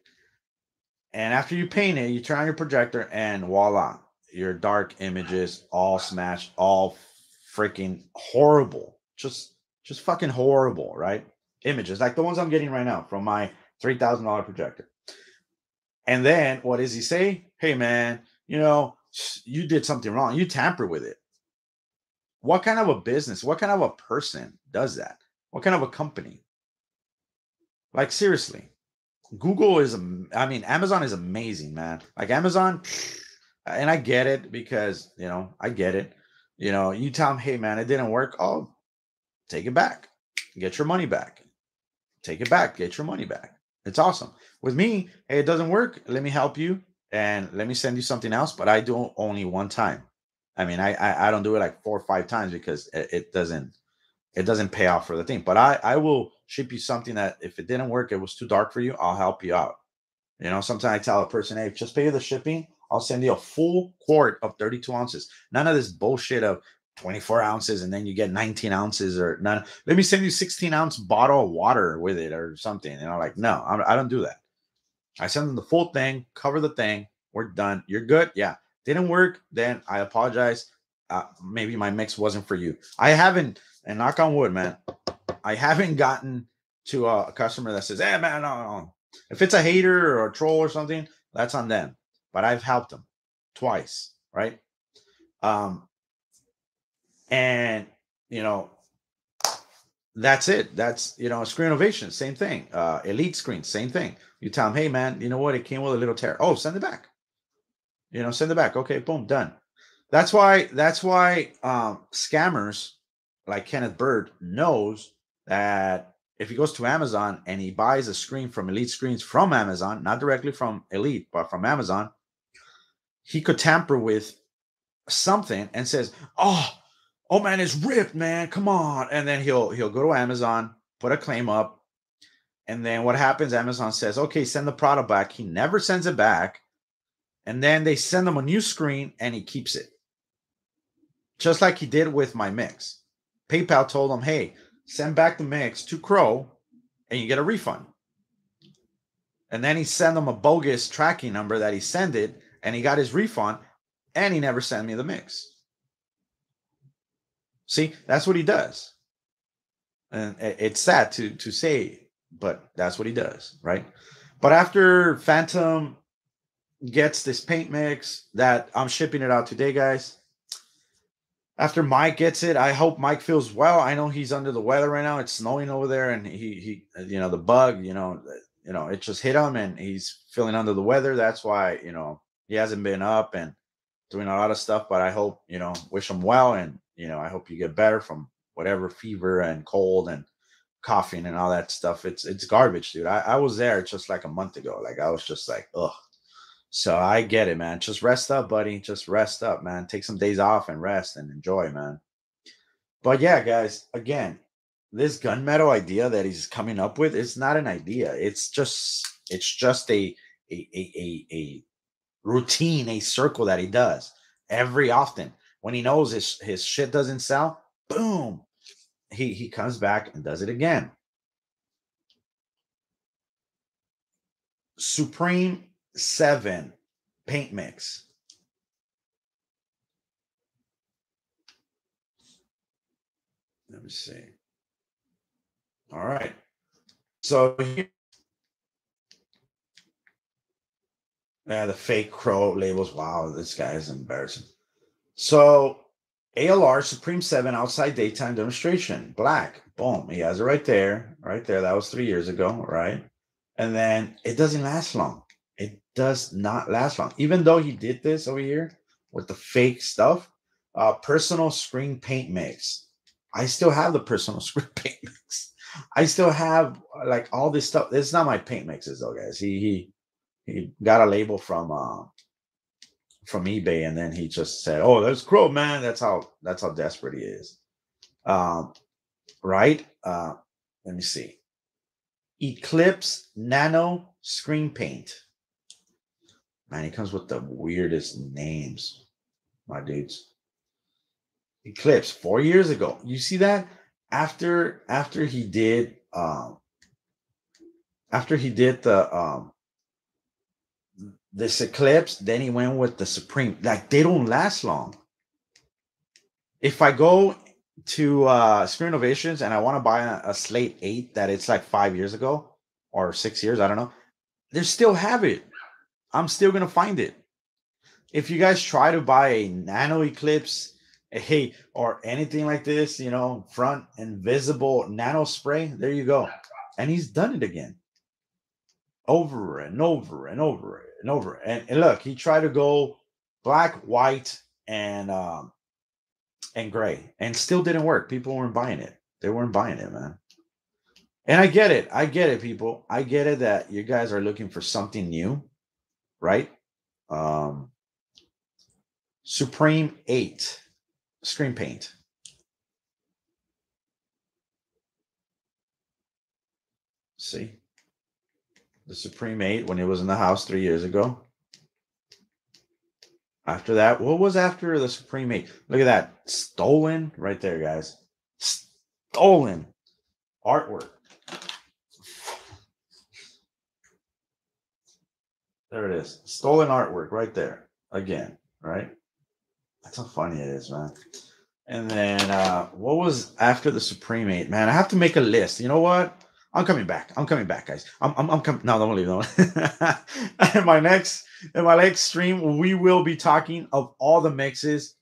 and after you paint it, you turn on your projector, and voila, your dark images all smashed, all freaking horrible. Just fucking horrible, right? Images like the ones I'm getting right now from my $3,000 projector. And then what does he say? Hey man, you did something wrong. You tampered with it. What kind of a business, what kind of a person does that? What kind of a company? Like, seriously. Amazon is amazing, man. Like, Amazon, and I get it, because, I get it. You tell them, hey man, it didn't work. Oh, take it back. Get your money back. Take it back. Get your money back. It's awesome. With me, hey, it doesn't work. Let me help you, and let me send you something else. But I do only one time. I don't do it like 4 or 5 times, because it doesn't pay off for the thing. But I will ship you something that, if it didn't work, it was too dark for you, I'll help you out. Sometimes I tell a person, hey, just pay the shipping. I'll send you a full quart of 32 ounces. None of this bullshit of 24 ounces and then you get 19 ounces, or none. Let me send you 16-ounce bottle of water with it or something. Like, no, I don't do that. I send them the full thing, cover the thing. We're done. You're good. Yeah. Didn't work. Then I apologize. Maybe my mix wasn't for you. I haven't, and knock on wood, man, I haven't gotten to a customer that says, hey, man, no. If it's a hater or a troll or something, that's on them. But I've helped them twice, right? And, that's it. That's, Screen Innovation, same thing. Elite Screen, same thing. You tell them, hey, man, you know what? It came with a little tear. Oh, send it back. Send it back. Okay, boom, done. That's why scammers like Kenneth Bird knows that if he goes to Amazon and he buys a screen from Elite Screens from Amazon, not directly from Elite, but from Amazon, he could tamper with something and says, oh man, it's ripped, man, come on. And then he'll go to Amazon, put a claim up, and then what happens, Amazon says, okay, send the product back. He never sends it back. And then they send him a new screen and he keeps it. Just like he did with my mix. PayPal told him, hey, send back the mix to Crow and you get a refund. And then he sent them a bogus tracking number that he sent it, and he got his refund, and he never sent me the mix. See, that's what he does. And it's sad to say, but that's what he does, right? But after Phantom gets this paint mix that I'm shipping it out today, guys, after Mike gets it, I hope Mike feels well. I know he's under the weather right now. It's snowing over there, and he the bug, it just hit him, and he's feeling under the weather. That's why, he hasn't been up and doing a lot of stuff. But I hope, wish him well, and I hope you get better from whatever fever and cold and coughing and all that stuff. It's garbage, dude. I was there just like a month ago. Like, I was just like, ugh. So I get it, man. Just rest up, buddy. Just rest up, man. Take some days off and rest and enjoy, man. But yeah, guys, again, this gunmetal idea that he's coming up with is not an idea. It's just a routine, a circle that he does every often. When he knows his shit doesn't sell, boom, he comes back and does it again. Supreme 7 paint mix. Let me see. All right. So the fake crow labels. Wow, this guy is embarrassing. So ALR Supreme 7 outside daytime demonstration. Black. Boom. He has it right there. Right there. That was 3 years ago. Right. And then it doesn't last long. It does not last long. Even though he did this over here with the fake stuff. Personal screen paint mix. I still have the personal screen paint mix. I still have like all this stuff. It's not my paint mixes though, guys. He got a label from eBay, and then he just said, "Oh, that's Crow, man." That's how desperate he is. Right? Let me see. Eclipse Nano Screen Paint. Man, he comes with the weirdest names, my dudes. Eclipse 4 years ago. You see that? After he did this Eclipse, then he went with the Supreme. Like, they don't last long. If I go to Screen Innovations and I want to buy a Slate 8 that it's like 5 years ago or 6 years, I don't know, they still have it. I'm still gonna find it. If you guys try to buy a Nano Eclipse, hey, or anything like this, front invisible nano spray, there you go. And he's done it again. Over and over and over and over. And look, he tried to go black, white, and gray, and still didn't work. People weren't buying it. They weren't buying it, man. And I get it, people. I get it that you guys are looking for something new, right? Supreme 8 screen paint. See? The Supreme 8 when it was in the house 3 years ago. After that, what was after the Supreme 8? Look at that. Stolen right there, guys. Stolen artwork. There it is. Stolen artwork right there. Again, right? That's how funny it is, man. And then what was after the Supreme 8? Man, I have to make a list. You know what? I'm coming back. I'm coming back, guys. I'm coming. No, don't leave. No. in my next stream, we will be talking of all the mixes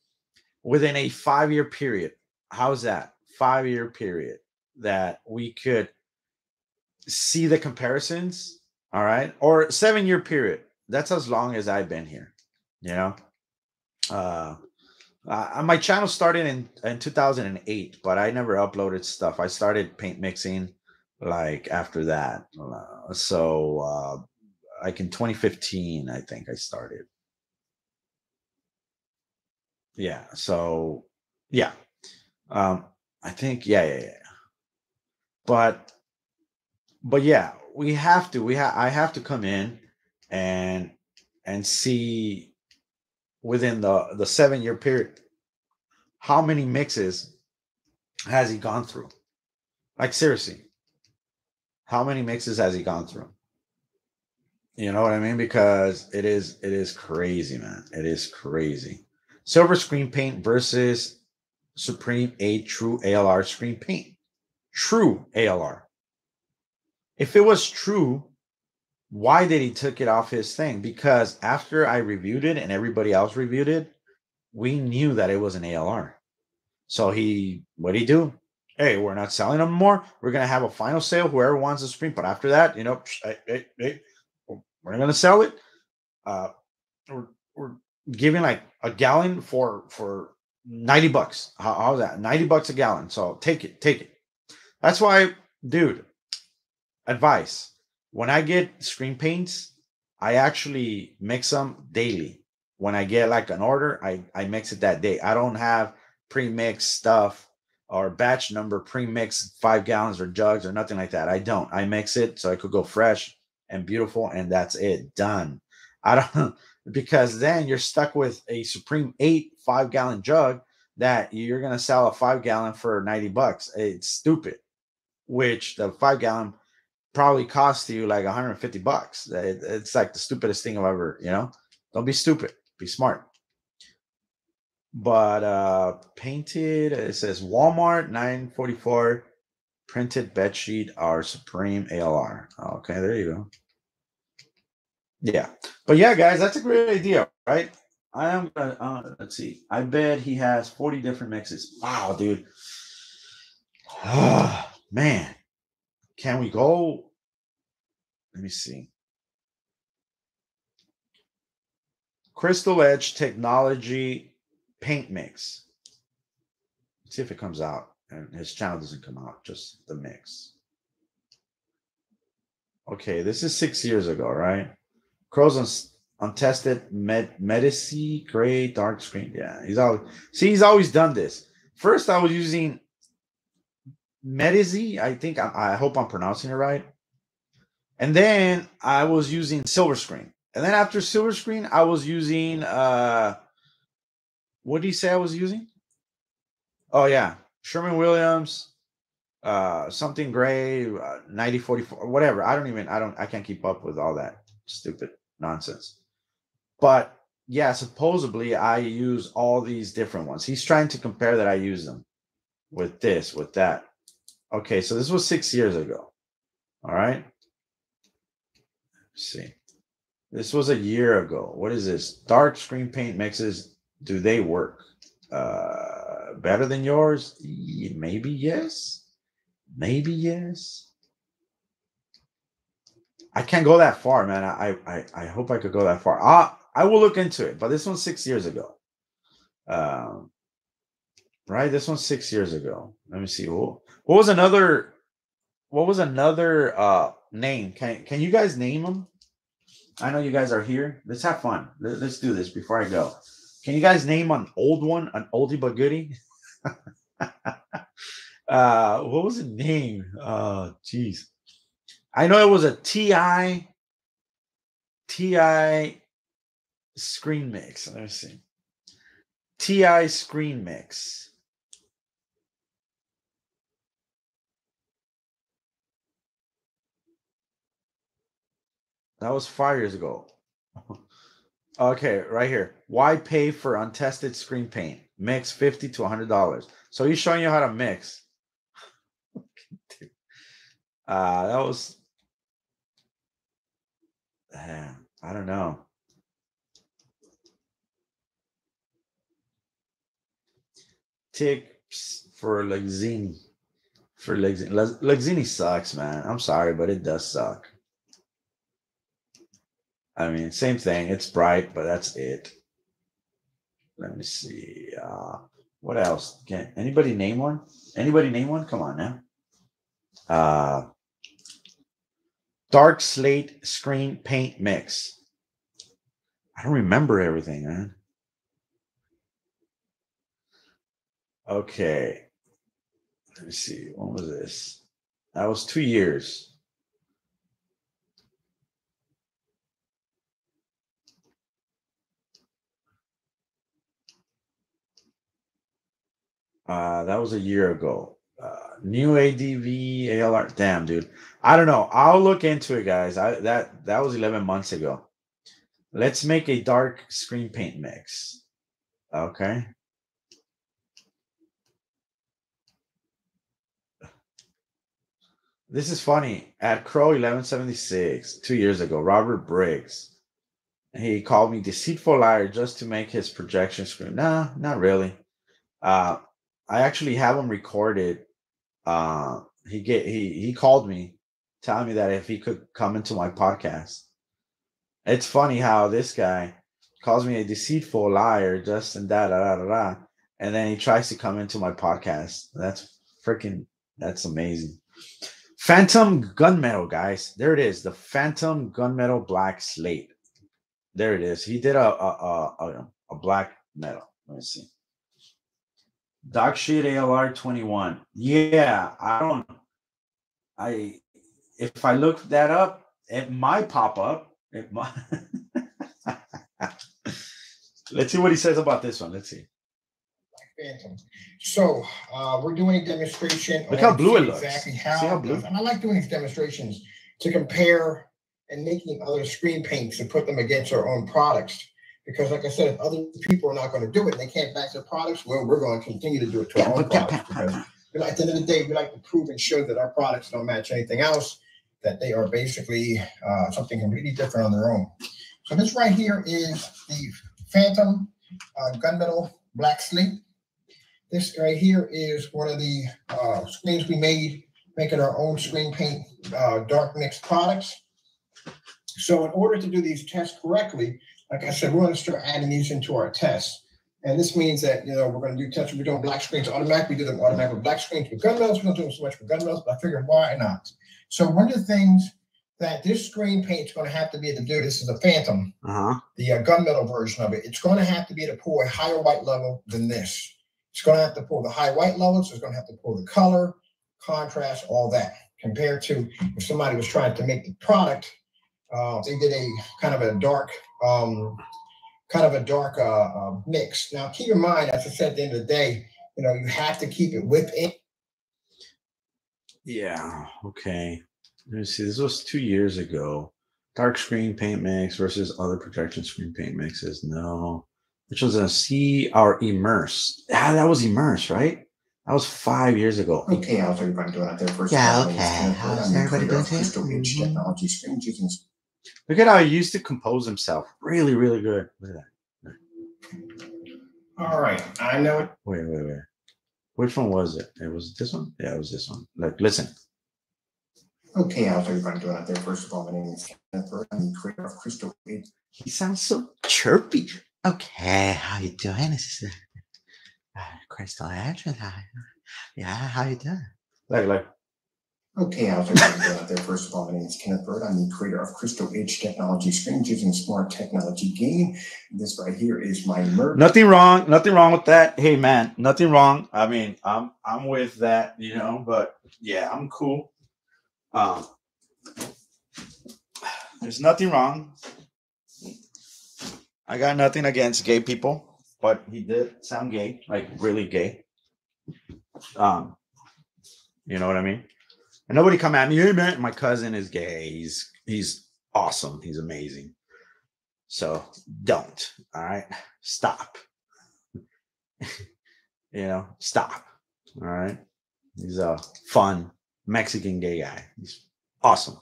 within a 5-year period. How's that? 5-year period that we could see the comparisons. All right, or 7-year period. That's as long as I've been here. My channel started in 2008, but I never uploaded stuff. I started paint mixing like after that. So like in 2015, I think I started. Yeah. So yeah. I think yeah. But yeah, I have to come in and see within the 7-year period how many mixes has he gone through. Like, seriously, how many mixes has he gone through? You know what I mean? Because it is crazy, man. It is crazy. Silver screen paint versus Supreme 8 true ALR screen paint. True ALR. If it was true, why did he took it off his thing? Because after I reviewed it and everybody else reviewed it, we knew that it was an ALR. So what did he do? Hey, we're not selling them more. We're going to have a final sale. Whoever wants the Supreme. But after that, we're not going to sell it. We're giving like a gallon for $90. How's that? $90 a gallon. So take it. That's why, dude, advice. When I get screen paints, I actually mix them daily. When I get like an order, I mix it that day. I don't have pre-mixed stuff or batch number pre-mixed 5 gallons or jugs or nothing like that. I don't. I mix it so it could go fresh and beautiful, and that's it. Done. I don't, because then you're stuck with a Supreme 8 5-gallon jug that you're gonna sell a 5-gallon for $90. It's stupid. Which the 5-gallon probably cost you like $150. It's like the stupidest thing I've ever, Don't be stupid. Be smart. But painted, it says Walmart 944 printed bed sheet our Supreme ALR. Okay, there you go. Yeah, but yeah, guys, that's a great idea, right? I am gonna let's see. I bet he has 40 different mixes. Wow, dude. Man, can we go? Let me see. Crystal Edge Technology Paint Mix. Let's see if it comes out. And his channel doesn't come out, just the mix. Okay, this is 6 years ago, right? Crow's untested Medici gray dark screen. Yeah, he's always done this. First, I was using Medici. I think I hope I'm pronouncing it right. And then I was using silver screen. And then after silver screen, I was using what did he say I was using? Oh yeah, Sherman-Williams, something gray, 9044, whatever. I can't keep up with all that stupid nonsense. But yeah, supposedly I use all these different ones. He's trying to compare that I use them with this, with that. Okay, so this was 6 years ago. All right. Let's see. This was a year ago. What is this? Dark screen paint mixes. Do they work? Better than yours? Maybe yes. Maybe yes. I can't go that far, man. I hope I could go that far. I will look into it, but this one's 6 years ago. Right, this one's 6 years ago. Let me see. What was another name? Can you guys name them? I know you guys are here. Let's have fun. Let's do this before I go. Can you guys name an old one, an oldie but goodie? What was the name? Oh, jeez. I know it was a TI screen mix. Let me see. TI screen mix. That was 5 years ago. Okay, right here. Why pay for untested screen paint? Mix $50 to $100. So he's showing you how to mix. That was, I don't know. Tips for Lexini. Lexini sucks, man. I'm sorry, but it does suck. I mean, same thing. It's bright, but that's it. Let me see. What else? Can anybody name one? Anybody name one? Come on now. Dark slate screen paint mix. I don't remember everything, man. Okay. Let me see. When was this? That was 2 years. That was a year ago. New ADV ALR. Damn, dude. I don't know. I'll look into it, guys. That was 11 months ago. Let's make a dark screen paint mix. Okay. This is funny. At Crow 1176, 2 years ago, Robert Briggs. He called me deceitful liar just to make his projection screen. Nah, not really. I actually have him recorded. He called me telling me that if he could come into my podcast. It's funny how this guy calls me a deceitful liar, just and and then he tries to come into my podcast. That's amazing. Phantom gunmetal, guys. There it is. The Phantom gunmetal black slate. There it is. He did a black metal. Let me see. Dark shade ALR 21. Yeah, if I look that up, it might pop up. It might. Let's see what he says about this one. Let's see. Phantom. So we're doing a demonstration. Look how blue it looks. Exactly how, see how blue? And I like doing these demonstrations to compare and making other screen paints and put them against our own products. Because, like I said, if other people are not going to do it and they can't back their products, well, we're going to continue to do it to our own products. Because at the end of the day, we like to prove and show that our products don't match anything else, that they are basically something completely different on their own. So this right here is the Phantom Gunmetal Black Slate. This right here is one of the screens we made, making our own screen paint dark mix products. So in order to do these tests correctly, like I said, we're going to start adding these into our tests. And this means that, we're going to do tests. We're doing black screens automatically. We do them automatically with black screens with gunmetals. We don't do them so much with gunmetals, but I figured why not? So one of the things that this screen paint is going to have to be able to do, this is a Phantom, the gunmetal version of it. It's going to have to be able to pull a higher white level than this. It's going to have to pull the high white levels. It's going to have to pull the color, contrast, all that. Compared to if somebody was trying to make the product, they did a kind of a dark mix. Now, keep in mind, as I said, at the end of the day, you have to keep it within. Yeah. Okay. Let me see. This was 2 years ago. Dark screen paint mix versus other projection screen paint mixes. No. Which was a see our immerse. Ah, that was immerse, right? That was 5 years ago. Okay, how's everybody doing out there? First yeah, okay. How's everybody doing today? Look at how he used to compose himself. Really, really good. Look at that. All right. I know it. Wait. Which one was it? It was this one? Yeah, it was this one. Like, listen. Okay, how's everybody doing out there? First of all, my name is Kenneth Bird. I'm the creator of Crystal 8. He sounds so chirpy. Okay, how you doing? This is Crystal Action. Yeah, how you doing? Like. Okay, how's everybody doing out there? First of all, my name is Kenneth Bird. I'm the creator of Crystal Edge Technology Screens using smart technology gain. This right here is my merge. Nothing wrong with that. Hey man, nothing wrong. I mean, I'm with that, but yeah, I'm cool. There's nothing wrong. I got nothing against gay people, but he did sound gay, like really gay. You know what I mean? And nobody come at me, hey man, my cousin is gay. He's awesome. He's amazing. So don't. All right. Stop. Stop. All right. He's a fun Mexican gay guy. He's awesome.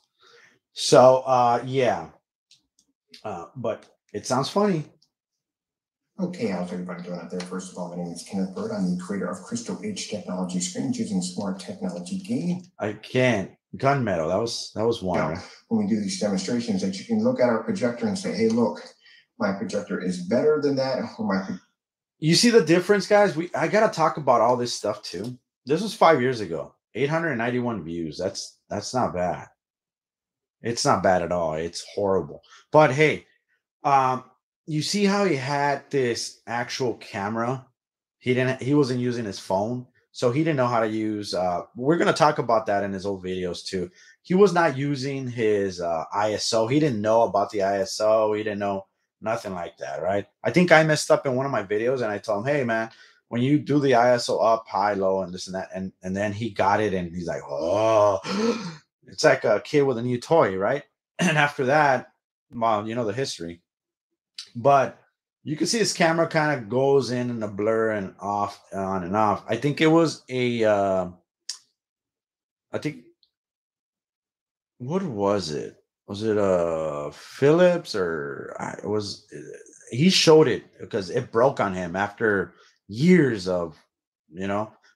So yeah. But it sounds funny. Okay, how's everybody doing out there? First of all, my name is Kenneth Bird. I'm the creator of Crystal Edge Technology Screens using smart technology gain. I can't. Gunmetal. That was one. Now, right? When we do these demonstrations, that you can look at our projector and say, hey, look, my projector is better than that. You see the difference, guys? I gotta talk about all this stuff too. This was 5 years ago. 891 views. That's not bad. It's not bad at all. It's horrible. But hey, you see how he had this actual camera? He wasn't using his phone, so he didn't know how to use. We're gonna talk about that in his old videos too. He was not using his ISO. He didn't know about the ISO. He didn't know nothing like that, right? I think I messed up in one of my videos, and I told him, "Hey, man, when you do the ISO up, high, low, and this and that," and then he got it, and he's like, "Oh." It's like a kid with a new toy, right? And after that, well, the history. But you can see his camera kind of goes in a blur and off, on and off. I think it was what was it? Was it Philips or he showed it because it broke on him after years of,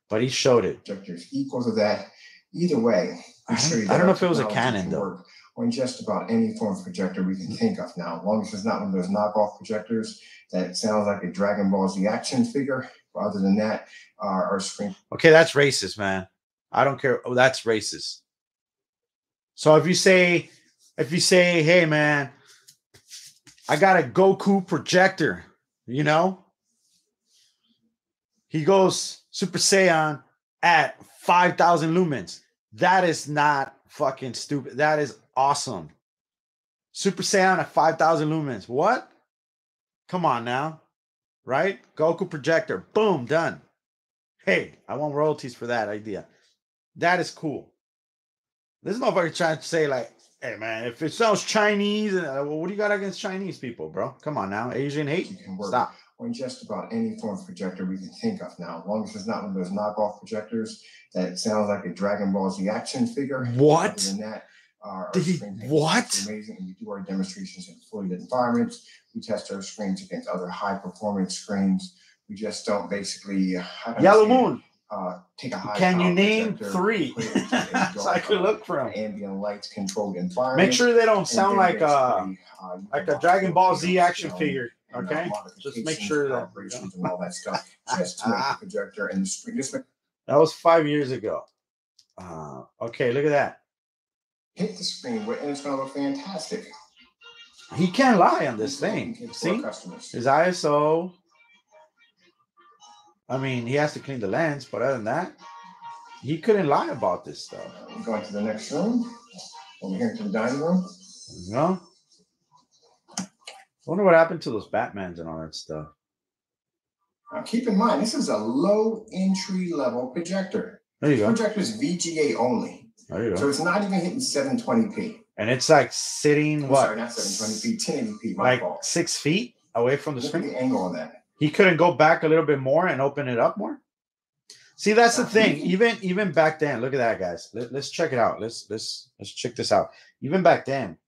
but he showed it. Projectors equal to that. Either way, I don't know if it was a Canon though. Work on just about any form of projector we can think of now, as long as it's not one of those knockoff projectors that sounds like a Dragon Ball Z action figure. Other than that, our screen. Okay, that's racist, man. I don't care. Oh, that's racist. So if you say, hey man, I got a Goku projector, he goes Super Saiyan at 5,000 lumens. That is not fucking stupid. That is awesome. Super Saiyan at 5,000 lumens. What? Come on now. Right? Goku projector. Boom. Done. Hey, I want royalties for that idea. That is cool. This motherfucker trying to say like, Hey man, if it sounds Chinese, what do you got against Chinese people, bro? Come on now, Asian hate. You can work Stop. on just about any form of projector we can think of now, as long as it's not one of those knockoff projectors that sounds like a Dragon Ball Z action figure. What? Other than that, our Did he- screen paint what? is amazing, and we do our demonstrations in fully lit environments. We test our screens against other high performance screens. We just don't basically Yellow Moon. Take a high. Can you name projector, 3? put it into a dark, So I could look for them. ambient lights controlled environment. Make sure they don't sound And then like basically, a Dragon Ball Z action film figure. and, Okay, just make modifications, sure that operations and all that stuff, just to make the projector and the screen. that was 5 years ago. Okay, look at that. Hit the screen with, and it's going to look fantastic. He can't lie on this thing. See his ISO. I mean, he has to clean the lens, but other than that, he couldn't lie about this stuff. Going to the next room. Over here to the dining room. You know? I wonder what happened to those Batmans and all that stuff. Now, keep in mind, this is a low entry level projector. There you go. Projector is VGA only. There you go. So it's not even hitting 720p. And it's like sitting, what? Sorry, not 720p, 1080p. Like fault. 6 feet away from the Look at screen. the angle on that. He couldn't go back a little bit more and open it up more. See, that's the thing. Even back then, look at that, guys. Let's check it out. Let's check this out. Even back then,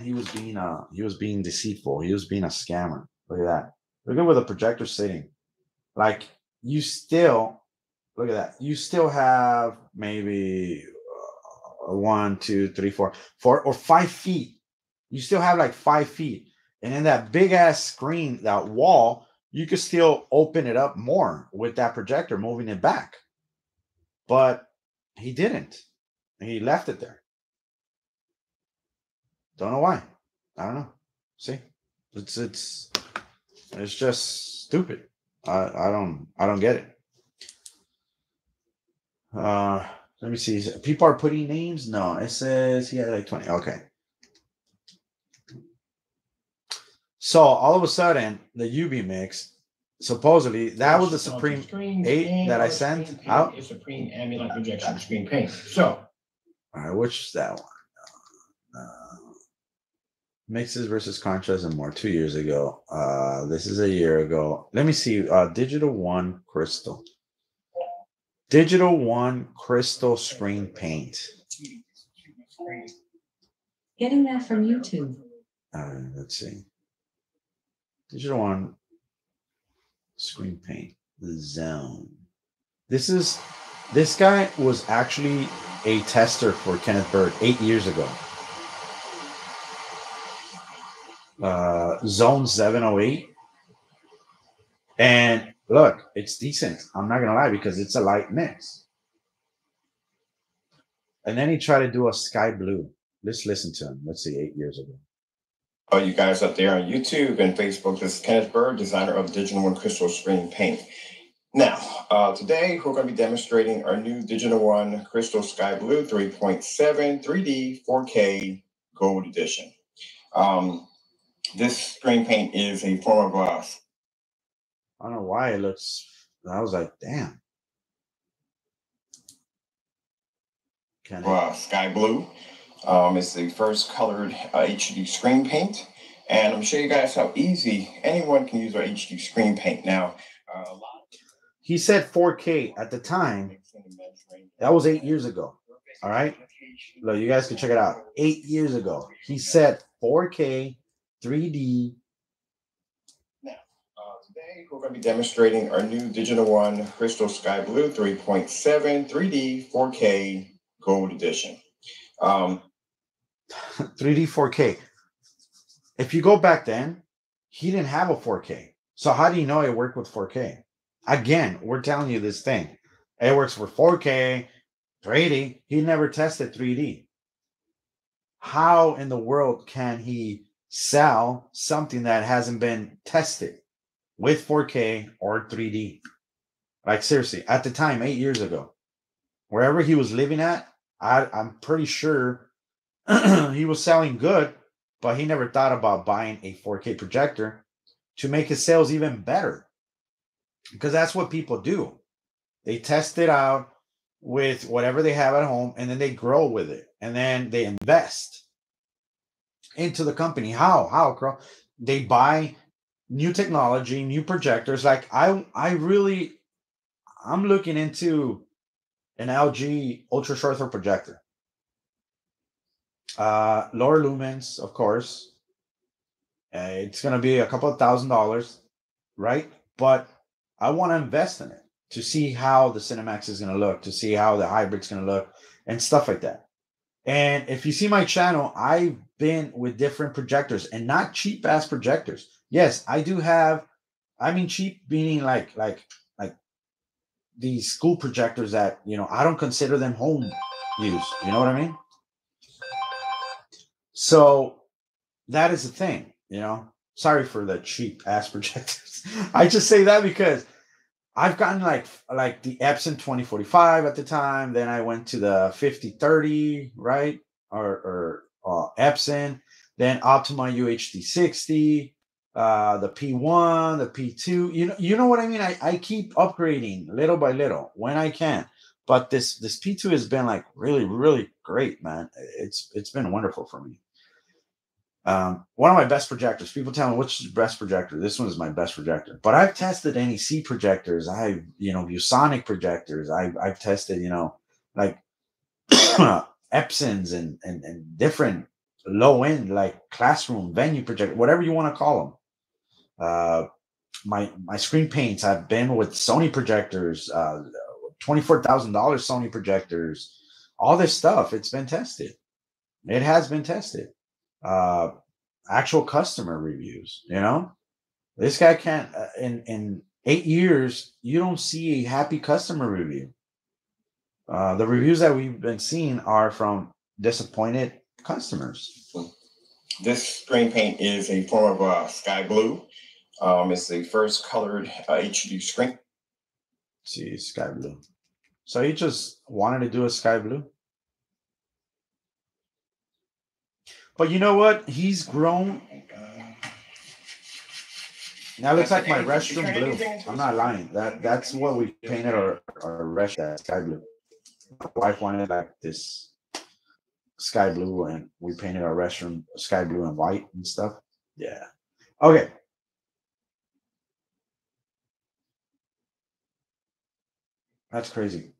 he was being deceitful. He was being a scammer. Look at that. Look at where the projector's sitting. Like you still look at that. You still have maybe 1, 2, 3, 4 or 5 feet. You still have like 5 feet. And in that big ass screen, that wall, you could still open it up more with that projector, moving it back. But he didn't. He left it there. Don't know why. I don't know. See, it's just stupid. I don't get it. Let me see. People are putting names. No, it says he had like 20. Okay. So all of a sudden, the UV mix, supposedly that was the Supreme 8 that I sent out. The Supreme Ambient Projection Screen Paint. So, all right, which is that one? Mixes versus contrast and more 2 years ago. This is a year ago. Let me see. Digital One Crystal. Digital One Crystal Screen Paint. Getting that from YouTube. Let's see. Digital One Screen Paint. The Zone. This guy was actually a tester for Kenneth Bird 8 years ago. Zone 708. And look, it's decent. I'm not gonna lie, because it's a light mix. And then he tried to do a sky blue. Let's listen to him. Let's see, 8 years ago. Oh, you guys up there on YouTube and Facebook, this is Kenneth Bird, designer of Digital One Crystal Screen Paint. Now, today we're going to be demonstrating our new Digital One Crystal Sky Blue 3.7 3D 4K Gold Edition. This screen paint is a form of glass. I don't know why it looks. I was like, damn. Sky blue. It's the first colored HD screen paint. And I'm going to show you guys how easy anyone can use our HD screen paint. Now, he said 4K at the time. That was 8 years ago. All right. Look, you guys can check it out. 8 years ago, he said 4K 3D. Now, today we're going to be demonstrating our new Digital One Crystal Sky Blue 3.7 3D 4K Gold Edition. 3D 4K. If you go back then, he didn't have a 4K. So how do you know it worked with 4K? Again, we're telling you this thing. It works for 4K, 3D. He never tested 3D. How in the world can he sell something that hasn't been tested with 4K or 3D? Like seriously, at the time, 8 years ago, wherever he was living at, I'm pretty sure he was selling good, but he never thought about buying a 4K projector to make his sales even better. Because that's what people do. They test it out. with whatever they have at home, and then they grow with it, and then they invest into the company. How, Crow? They buy new technology, new projectors. Like I'm looking into an LG ultra short throw projector. Lower lumens, of course. It's gonna be a couple of $1,000, right? But I want to invest in it to see how the Cinemax is gonna look, to see how the hybrid's gonna look, and stuff like that. And if you see my channel, I've been with different projectors, and not cheap ass projectors. Yes, I do have. I mean, cheap meaning like these school projectors that I don't consider them home use. You know what I mean? So that is the thing. Sorry for the cheap ass projectors. I just say that because I've gotten like the Epson 2045 at the time. Then I went to the 5030, right? Or Epson. Then Optima UHD 60, the P1, the P2. You know what I mean? I keep upgrading little by little when I can. But this P2 has been like really, really great, man. It's been wonderful for me. One of my best projectors. People tell me, which is the best projector? This one is my best projector. But I've tested NEC projectors. I've ViewSonic projectors. I've tested like Epsons and different low end like classroom venue projector, whatever you want to call them. My screen paints. I've been with Sony projectors, $24,000 Sony projectors. All this stuff. It's been tested. It has been tested. Actual customer reviews. This guy can't. In 8 years, you don't see a happy customer review. The reviews that we've been seeing are from disappointed customers. This screen paint is a form of sky blue. It's the first colored HD screen. See, sky blue. So he just wanted to do a sky blue. But you know what? He's grown. That looks like my restroom blue. I'm not lying. That's what we painted our restroom, sky blue. My wife wanted like this sky blue, and we painted our restroom sky blue and white and stuff. Yeah. Okay. That's crazy.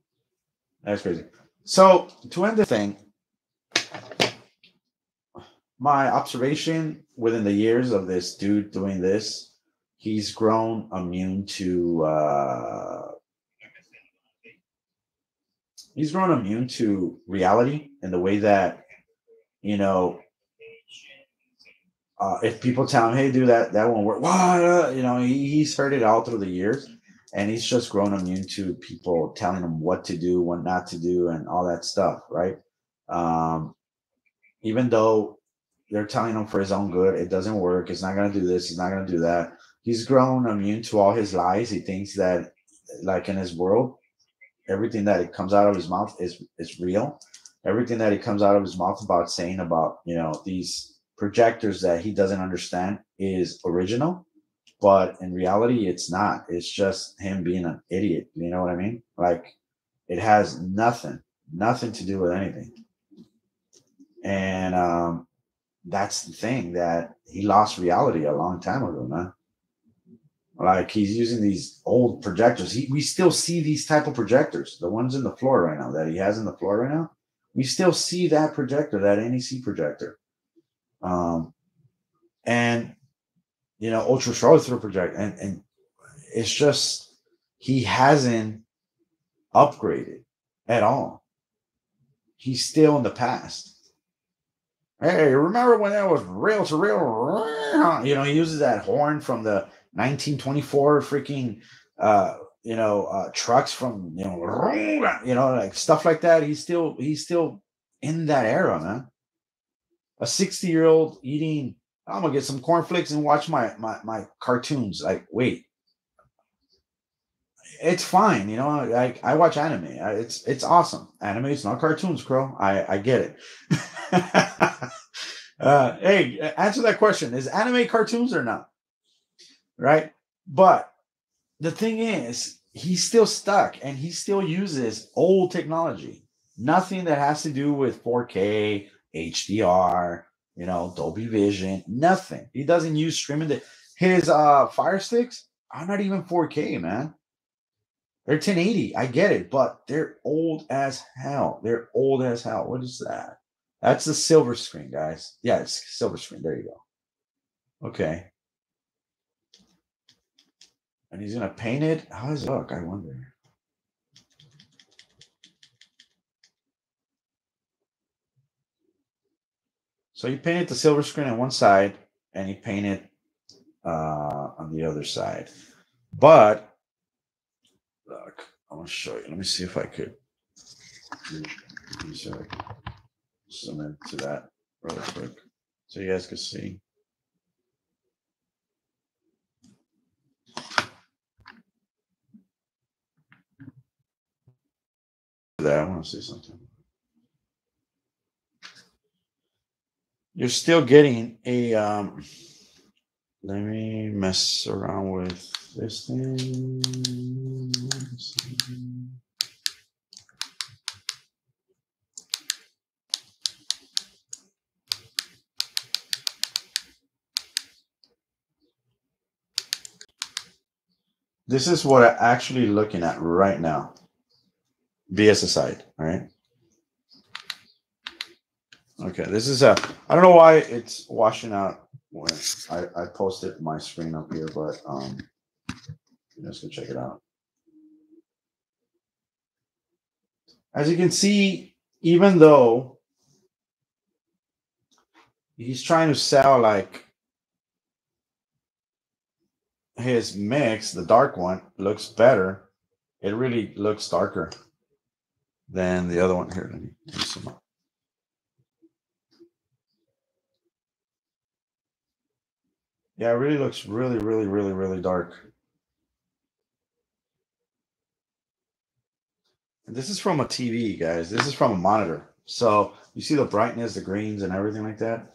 That's crazy. So to end the thing, my observation within the years of this dude doing this, he's grown immune to reality in the way that if people tell him, hey dude, that won't work, he's heard it all through the years, and he's just grown immune to people telling him what to do, what not to do, and all that stuff, right? Even though they're telling him for his own good, it doesn't work, it's not going to do this, it's not going to do that. He's grown immune to all his lies. He thinks that, like in his world, everything that it comes out of his mouth is real. Everything that it comes out of his mouth about saying about these projectors that he doesn't understand is original, but in reality, it's not. It's just him being an idiot. You know what I mean? Like, it has nothing to do with anything. And that's the thing, that he lost reality a long time ago, man. Like, he's using these old projectors. We still see these type of projectors, the ones in the floor right now that he has in the floor right now. We still see that projector, that NEC projector, and ultra short throw projector, and it's just he hasn't upgraded at all. He's still in the past. Hey, remember when that was rail to rail? He uses that horn from the 1924 freaking trucks from like stuff like that. He's still in that era, man. A 60-year-old eating, I'm gonna get some cornflakes and watch my cartoons. Like, wait, it's fine, like, I watch anime. It's awesome. Anime, it's not cartoons, Crow. I get it. Hey, answer that question. Is anime cartoons or not? Right? But the thing is, he's still stuck and he still uses old technology. Nothing that has to do with 4K, HDR, Dolby Vision, nothing. He doesn't use streaming. His Fire Sticks are not even 4K, man. They're 1080. I get it, but they're old as hell. They're old as hell. What is that? That's the silver screen, guys. Yeah, it's silver screen. There you go. Okay. And he's going to paint it. How does it look? I wonder. So he painted the silver screen on one side and he painted on the other side. But look, I want to show you. Let me see if I could. Let me see if I can zoom into that really quick so you guys can see. That I want to say something. You're still getting a. Let me mess around with this thing. This is what I'm actually looking at right now. BS aside, all right? Okay, this is I don't know why it's washing out when I posted my screen up here, but you guys can check it out. As you can see, even though he's trying to sell like his mix, the dark one looks better. It really looks darker than the other one. Here, let me zoom up. Yeah, it really looks really, really, really, really dark. And this is from a TV, guys. This is from a monitor. So you see the brightness, the greens, and everything like that.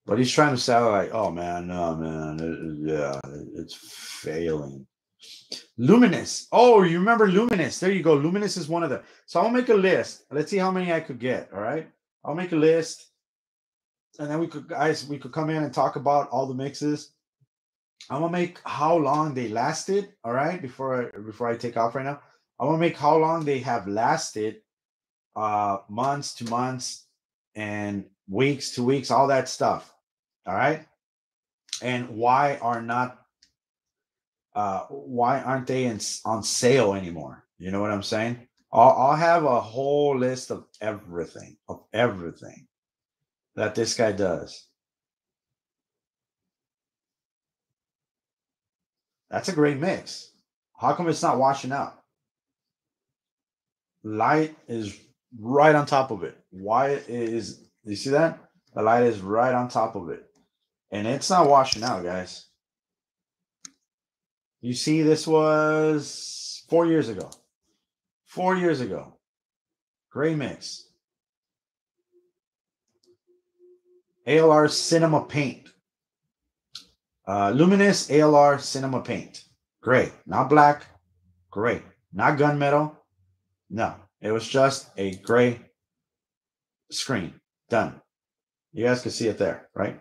But he's trying to sound like, oh man, no man, it's failing. Luminous. Oh, you remember Luminous? There you go. Luminous is one of the. So I'll make a list. Let's see how many I could get. All right, I'll make a list, and then we could come in and talk about all the mixes. I'm gonna make how long they lasted. All right, before I take off right now, I'm gonna make how long they have lasted, months to months, and weeks to weeks, all that stuff. All right, and why aren't they on sale anymore? You know what I'm saying? I'll have a whole list of everything that this guy does. That's a great mix. How come it's not washing out? Light is right on top of it. You see that? The light is right on top of it. And it's not washing out, guys. You see, this was 4 years ago. 4 years ago. Great mix. ALR Cinema Paint. Luminous ALR Cinema Paint. Gray. Not black. Gray. Not gunmetal. No. It was just a gray screen. Done. You guys can see it there, right?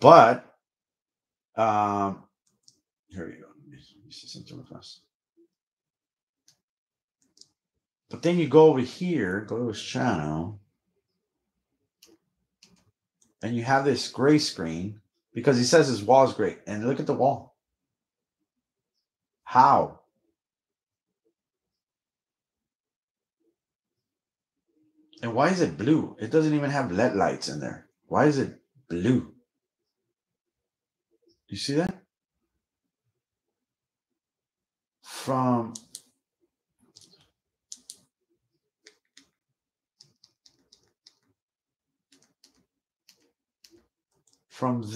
But here you go. Let me see something with us. But then you go over here, go to his channel, and you have this gray screen because he says his wall is great. And look at the wall. How? And why is it blue? It doesn't even have LED lights in there. Why is it blue? You see that? From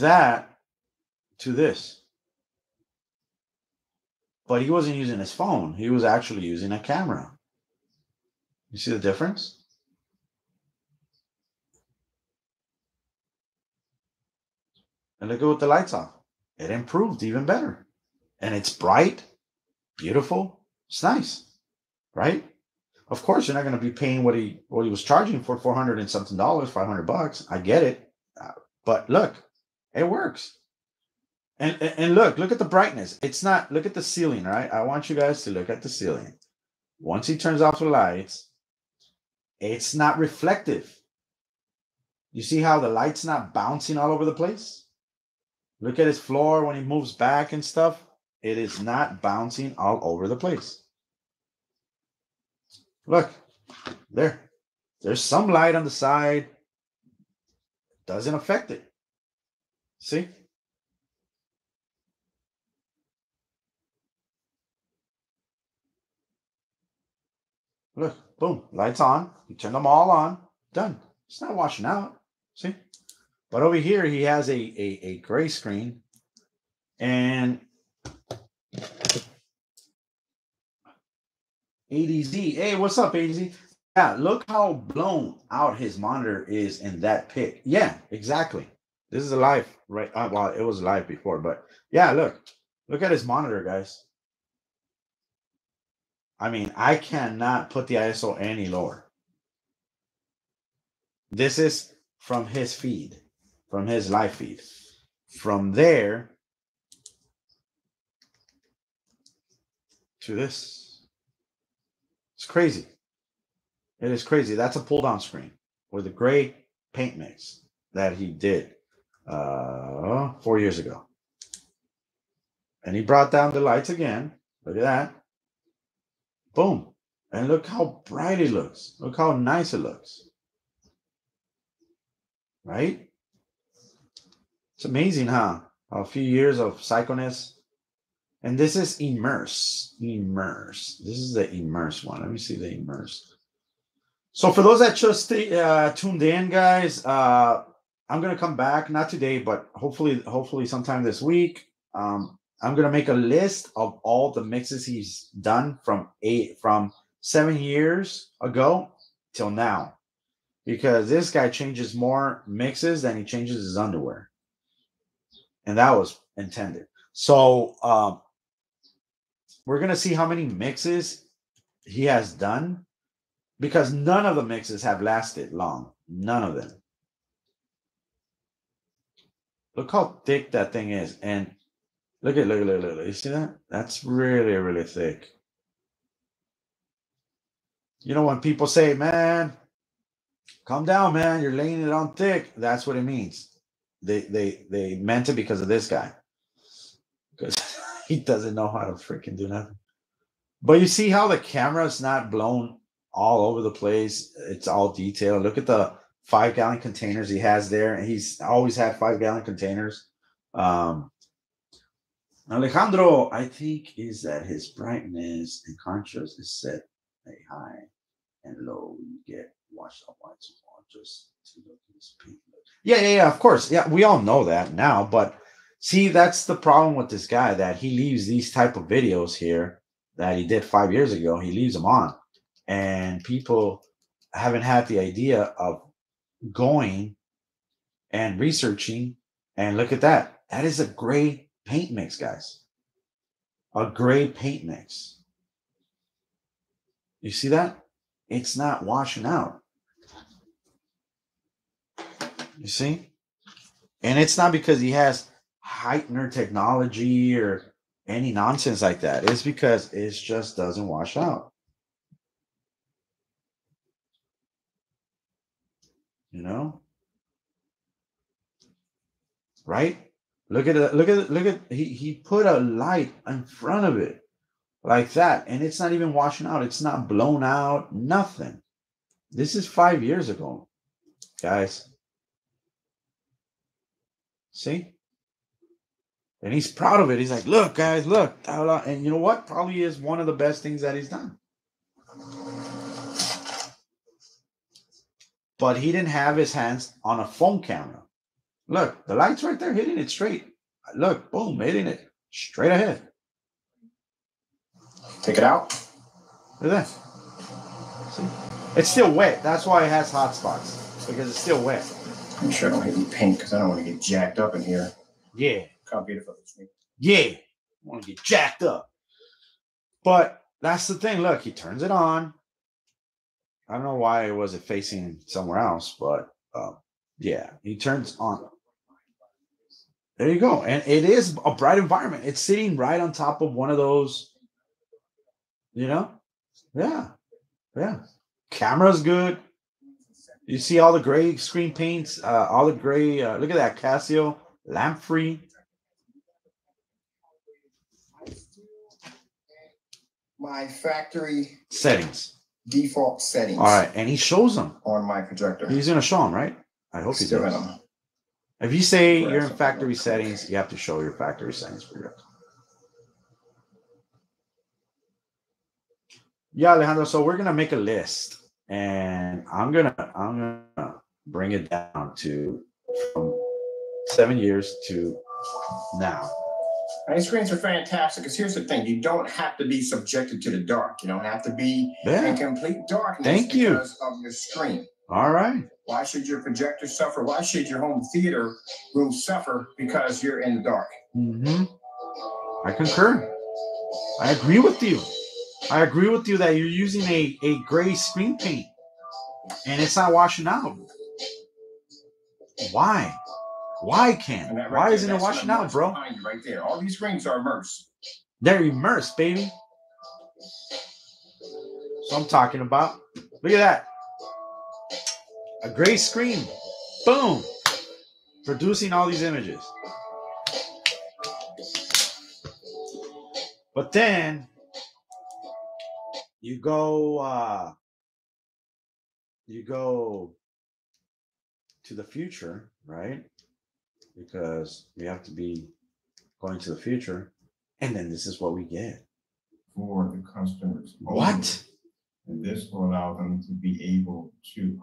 that to this. But he wasn't using his phone. He was actually using a camera. You see the difference? And look at what the lights off. It improved even better. And it's bright. beautiful. It's nice, right? Of course, you're not going to be paying what he was charging for, $400 and something, $500. I get it, but look, it works. And look at the brightness. It's not. Look at the ceiling, right? I want you guys to look at the ceiling. Once he turns off the lights, it's not reflective. You see how the light's not bouncing all over the place? Look at his floor when he moves back and stuff. It is not bouncing all over the place. Look, there's some light on the side. Doesn't affect it. See? Look, boom, lights on. You turn them all on. Done. It's not washing out. See? But over here, he has a gray screen. And ADZ. Hey, what's up, ADZ? Yeah, look how blown out his monitor is in that pic. Yeah, exactly. This is a live, right? Well, it was live before, but yeah, look at his monitor, guys. I mean, I cannot put the ISO any lower. This is from his feed, from his live feed. From there to this. It's crazy. It is crazy. That's a pull down screen with a gray paint mix that he did 4 years ago. And he brought down the lights again. Look at that. Boom. And look how bright it looks. Look how nice it looks. Right? It's amazing, huh? A few years of psychoness. And this is Immerse. Immerse. This is the Immerse one. Let me see the Immerse. So for those that just tuned in, guys, I'm going to come back, not today, but hopefully sometime this week. I'm going to make a list of all the mixes he's done from 7 years ago till now. Because this guy changes more mixes than he changes his underwear. And that was intended. So we're going to see how many mixes he has done. Because none of the mixes have lasted long. None of them. Look how thick that thing is. And look. You see that? That's really, really thick. You know, when people say, man, calm down, man, you're laying it on thick. That's what it means. They meant it because of this guy. Because he doesn't know how to freaking do nothing. But you see how the camera's not blown all over the place. It's all detailed. Look at the 5-gallon containers he has there. And he's always had 5-gallon containers. Alejandro, I think, is that his brightness and contrast is set a high and low. You get washed out white so just to look at his pink. Yeah, of course. Yeah, we all know that now. But see, that's the problem with this guy, that he leaves these type of videos here that he did 5 years ago. He leaves them on. And people haven't had the idea of going and researching. And look at that. That is a gray paint mix, guys. A gray paint mix. You see that? It's not washing out. You see? And it's not because he has heightener technology or any nonsense like that. It's because it just doesn't wash out. You know? Right? Look at he put a light in front of it like that, and it's not even washing out. It's not blown out, nothing. This is 5 years ago, guys. See? And he's proud of it. He's like, look, guys, look. And you know what? Probably is one of the best things that he's done. But he didn't have his hands on a phone camera. Look, the light's right there hitting it straight. Look, boom, hitting it straight ahead. Take it out. Look at that. See? It's still wet. That's why it has hot spots, because it's still wet. I'm sure I don't hit any paint because I don't want to get jacked up in here. Yeah. Look how beautiful this thing. Yeah. I want to get jacked up. But that's the thing. Look, he turns it on. I don't know why it was facing somewhere else, but yeah, he turns on. There you go. And it is a bright environment. It's sitting right on top of one of those, you know? Yeah. Yeah. Camera's good. You see all the gray screen paints, all the gray. Look at that Casio, lamp free. My factory Settings. default settings. All right. And he shows them on my projector. He's going to show them, right? I hope he does. Them. If you say you're in factory settings, you have to show your factory settings for you. Yeah, Alejandro. So we're gonna make a list, and I'm gonna bring it down to from 7 years to now. These screens are fantastic because here's the thing: you don't have to be subjected to the dark. You don't have to be in complete darkness because of your screen. All right. Why should your projector suffer? Why should your home theater room suffer because you're in the dark? Mm-hmm. I concur. I agree with you. I agree with you that you're using a gray screen paint and it's not washing out. Why? Why can't? Why isn't it washing out, bro? You right there. All these screens are immersed. They're immersed, baby. So I'm talking about. Look at that. A gray screen. Boom. Producing all these images. But then you go to the future, right? Because we have to be going to the future. And then this is what we get. For the customers. What? And this will allow them to be able to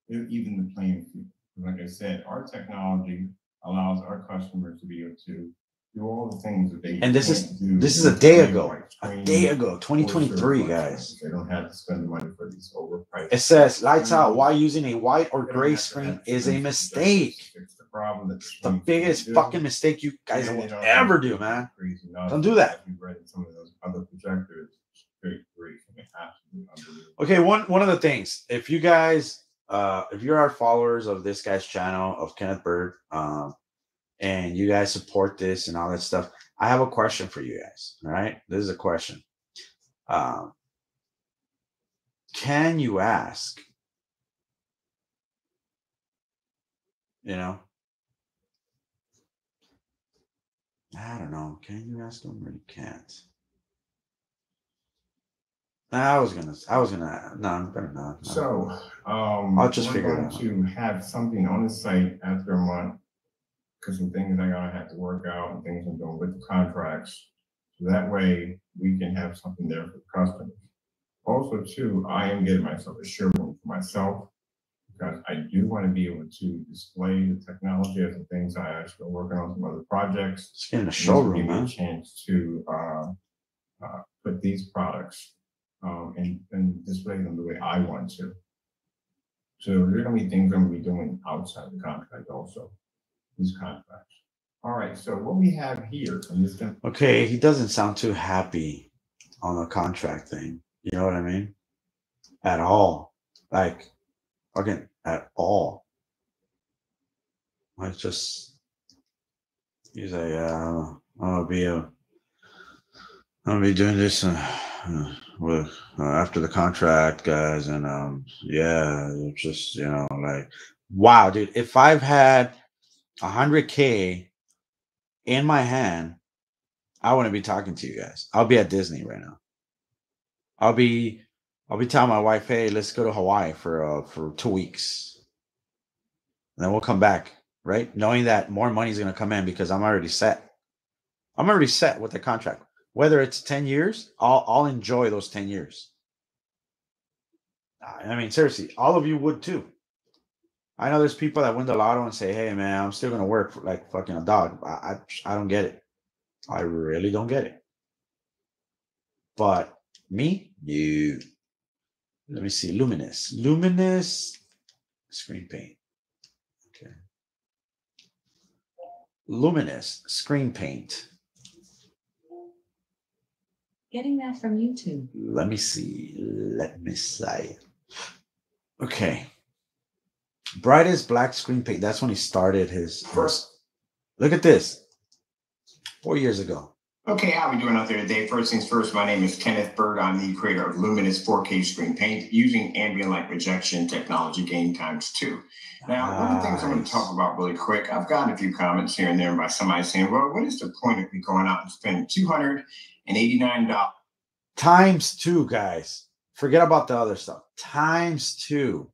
even the playing field. Like I said, our technology allows our customers to be able to do all the things that they and this is a day ago. A day ago, 2023, guys. They don't have to spend money for these overpriced. It says lights out. Why using a white or gray screen is a mistake. It's the problem that the biggest fucking mistake you guys will ever do, man. Don't do that. Some of those other projectors, okay, one of the things, if you guys, if you're our followers of this guy's channel of Kenneth Bird, and you guys support this and all that stuff, I have a question for you guys. All right, this is a question. Can you ask? You know, I don't know. Can you ask them or you can't? I was gonna. No, I'm better not. So, I'll just figure it out. To have something on the site after a month, because some things I gotta have to work out and things I'm doing with the contracts. So that way we can have something there for the customers. Also, too, I am getting myself a showroom for myself because I do want to be able to display the technology of the things I actually working on some other projects. Just getting a showroom, give me man. a chance to put these products and display them the way I want to. So there are going to be things I'm going to be doing outside the contract also. These contracts. All right, so what we have here. Okay, he doesn't sound too happy on the contract thing. You know what I mean? At all. Like, fucking at all. It's just, he's like, I'm gonna be doing this with after the contract, guys, and yeah, just like, wow, dude. If I've had 100K in my hand, I wouldn't be talking to you guys. I'll be at Disney right now. I'll be telling my wife, hey, let's go to Hawaii for 2 weeks, and then we'll come back, right? Knowing that more money is going to come in because I'm already set. I'm already set with the contract. Whether it's 10 years, I'll enjoy those 10 years. I mean, seriously, all of you would too. I know there's people that win the lotto and say, hey, man, I'm still going to work for like fucking a dog. I don't get it. I really don't get it. But me, you. Let me see. Luminous screen paint. Okay. Luminous screen paint. Getting that from YouTube. Let me see. Let me see. Okay. Brightest black screen paint. That's when he started his first. Look at this. 4 years ago. Okay, how are we doing out there today? First things first, my name is Kenneth Bird. I'm the creator of Luminous 4K Screen Paint using ambient light projection technology gain × 2. Now, one of the things I'm going to talk about really quick, I've gotten a few comments here and there by somebody saying, well, what is the point of me going out and spending $289? Times 2, guys. Forget about the other stuff. Times 2.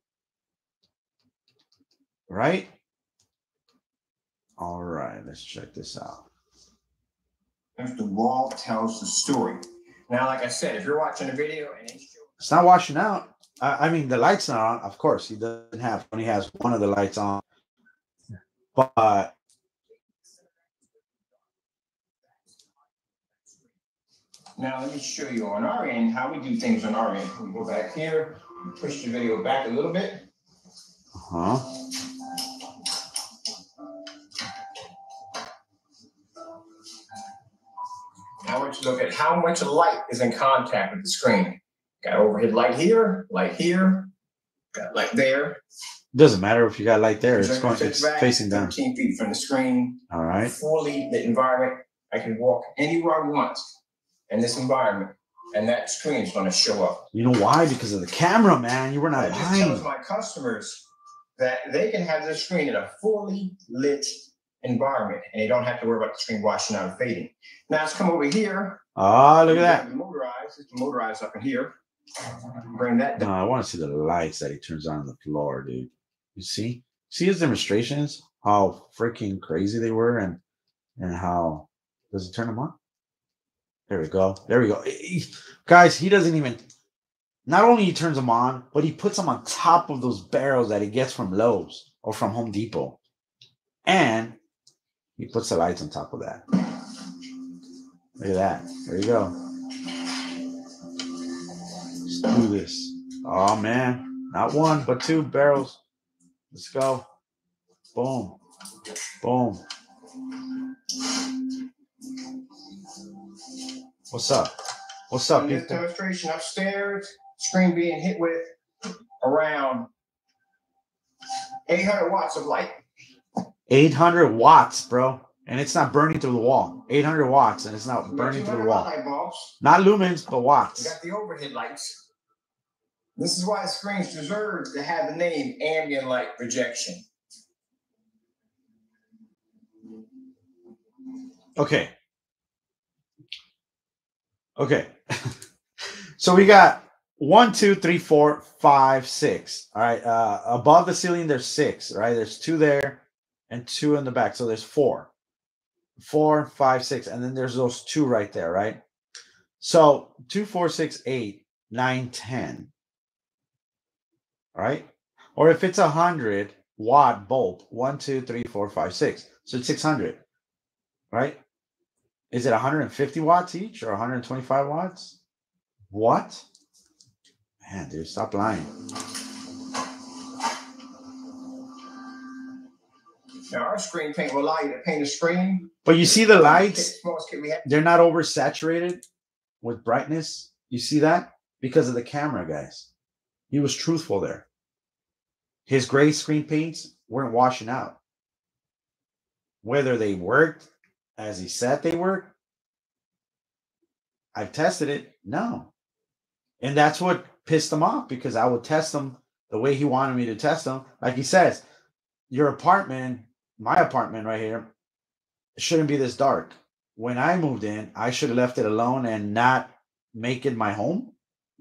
Right? All right, let's check this out. If the wall tells the story. Now, like I said, if you're watching a video and it's not washing out. I mean, the light's not on. Of course, he doesn't have. When he has one of the lights on, but now let me show you on our end how we do things on our end. We go back here, we push the video back a little bit. Now I want you to look at how much light is in contact with the screen. Got overhead light here, got light there. Doesn't matter if you got light there. It's going. It's facing down. 13 feet from the screen. All right. Fully lit environment. I can walk anywhere I want in this environment, and that screen is going to show up. You know why? Because of the camera, man. You were not lying. I just tells my customers that they can have this screen in a fully lit environment, and they don't have to worry about the screen washing out and fading. Now let's come over here. Oh, look at that. Motorized. It's motorized up in here. Bring that down. No, I want to see the lights that he turns on the floor, dude. You see? See his demonstrations? How freaking crazy they were, and how does it turn them on? There we go. There we go. Guys, he doesn't even. Not only he turns them on, but he puts them on top of those barrels that he gets from Lowe's or from Home Depot, and he puts the lights on top of that. Look at that. There you go. Let's do this. Oh, man. Not one, but 2 barrels. Let's go. Boom. Boom. What's up? What's up, people? This demonstration upstairs, screen being hit with around 800 watts of light. 800 watts, bro. And it's not burning through the wall. 800 watts, and it's not burning through the wall. Light bulbs. Not lumens, but watts. We got the overhead lights. This is why the screens deserve to have the name ambient light projection. Okay. Okay. So we got 1, 2, 3, 4, 5, 6. All right. Above the ceiling, there's 6. Right. There's 2 there and 2 in the back. So there's 4. 4, 5, 6. And then there's those 2 right there. Right. So 2, 4, 6, 8, 9, 10. All right. Or if it's 100 watt bulb, 1, 2, 3, 4, 5, 6. So it's 600. Right. Is it 150 watts each or 125 watts? What? Man, dude, stop lying. Now, our screen paint will allow you to paint a screen. But you see the lights? They're not oversaturated with brightness. You see that? Because of the camera, guys. He was truthful there. His gray screen paints weren't washing out. Whether they worked as he said they worked, I've tested it. No. And that's what pissed him off, because I would test them the way he wanted me to test them. Like he says, your apartment, my apartment right here, shouldn't be this dark. When I moved in, I should have left it alone and not make it my home.